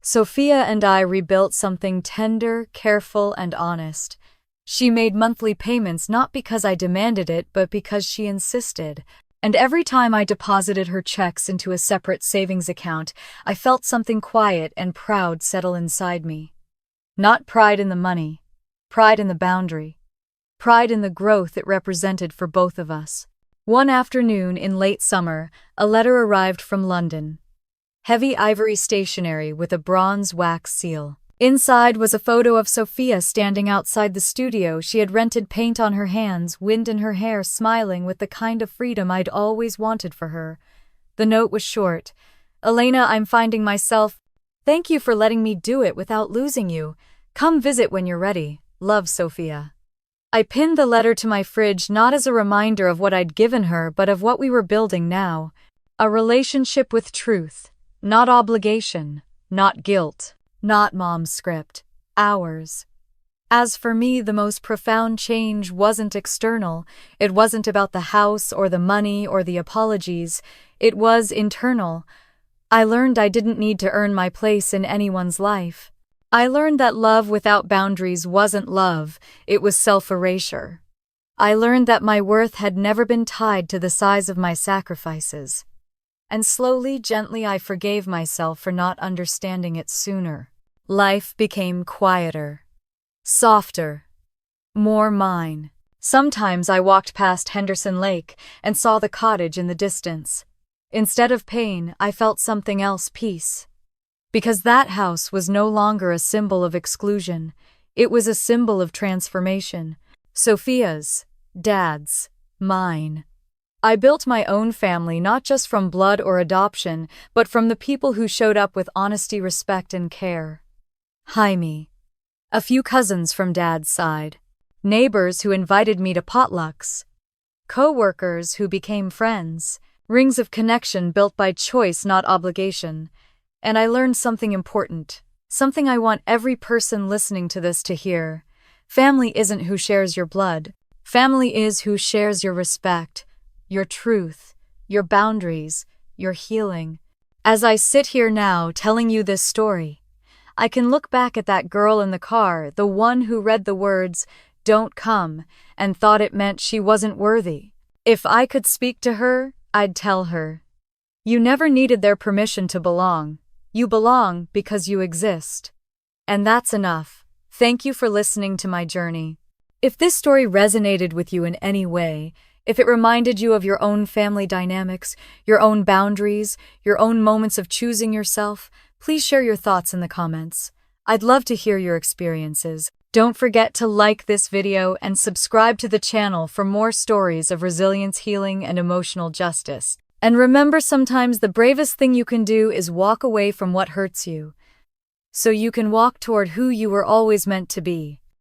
Speaker 1: Sophia and I rebuilt something tender, careful, and honest. She made monthly payments not because I demanded it, but because she insisted. And every time I deposited her checks into a separate savings account, I felt something quiet and proud settle inside me. Not pride in the money, pride in the boundary, pride in the growth it represented for both of us. One afternoon in late summer, a letter arrived from London. Heavy ivory stationery with a bronze wax seal. Inside was a photo of Sophia standing outside the studio. She had rented, paint on her hands, wind in her hair, smiling with the kind of freedom I'd always wanted for her. The note was short. "Elena, I'm finding myself. Thank you for letting me do it without losing you. Come visit when you're ready. Love, Sophia." I pinned the letter to my fridge, not as a reminder of what I'd given her, but of what we were building now. A relationship with truth, not obligation, not guilt, not mom's script, ours. As for me, the most profound change wasn't external. It wasn't about the house or the money or the apologies. It was internal. I learned I didn't need to earn my place in anyone's life. I learned that love without boundaries wasn't love, it was self-erasure. I learned that my worth had never been tied to the size of my sacrifices. And slowly, gently, I forgave myself for not understanding it sooner. Life became quieter, softer, more mine. Sometimes I walked past Henderson Lake and saw the cottage in the distance. Instead of pain, I felt something else, peace. Because that house was no longer a symbol of exclusion, it was a symbol of transformation. Sophia's, Dad's, mine. I built my own family not just from blood or adoption, but from the people who showed up with honesty, respect, and care. Jaime. A few cousins from Dad's side. Neighbors who invited me to potlucks. Co-workers who became friends. Rings of connection built by choice, not obligation. And I learned something important. Something I want every person listening to this to hear. Family isn't who shares your blood. Family is who shares your respect, your truth, your boundaries, your healing. As I sit here now telling you this story, I can look back at that girl in the car, the one who read the words, "Don't come," and thought it meant she wasn't worthy. If I could speak to her, I'd tell her, you never needed their permission to belong. You belong because you exist. And that's enough. Thank you for listening to my journey. If this story resonated with you in any way, if it reminded you of your own family dynamics, your own boundaries, your own moments of choosing yourself, please share your thoughts in the comments. I'd love to hear your experiences. Don't forget to like this video and subscribe to the channel for more stories of resilience, healing, and emotional justice. And remember, sometimes the bravest thing you can do is walk away from what hurts you, so you can walk toward who you were always meant to be.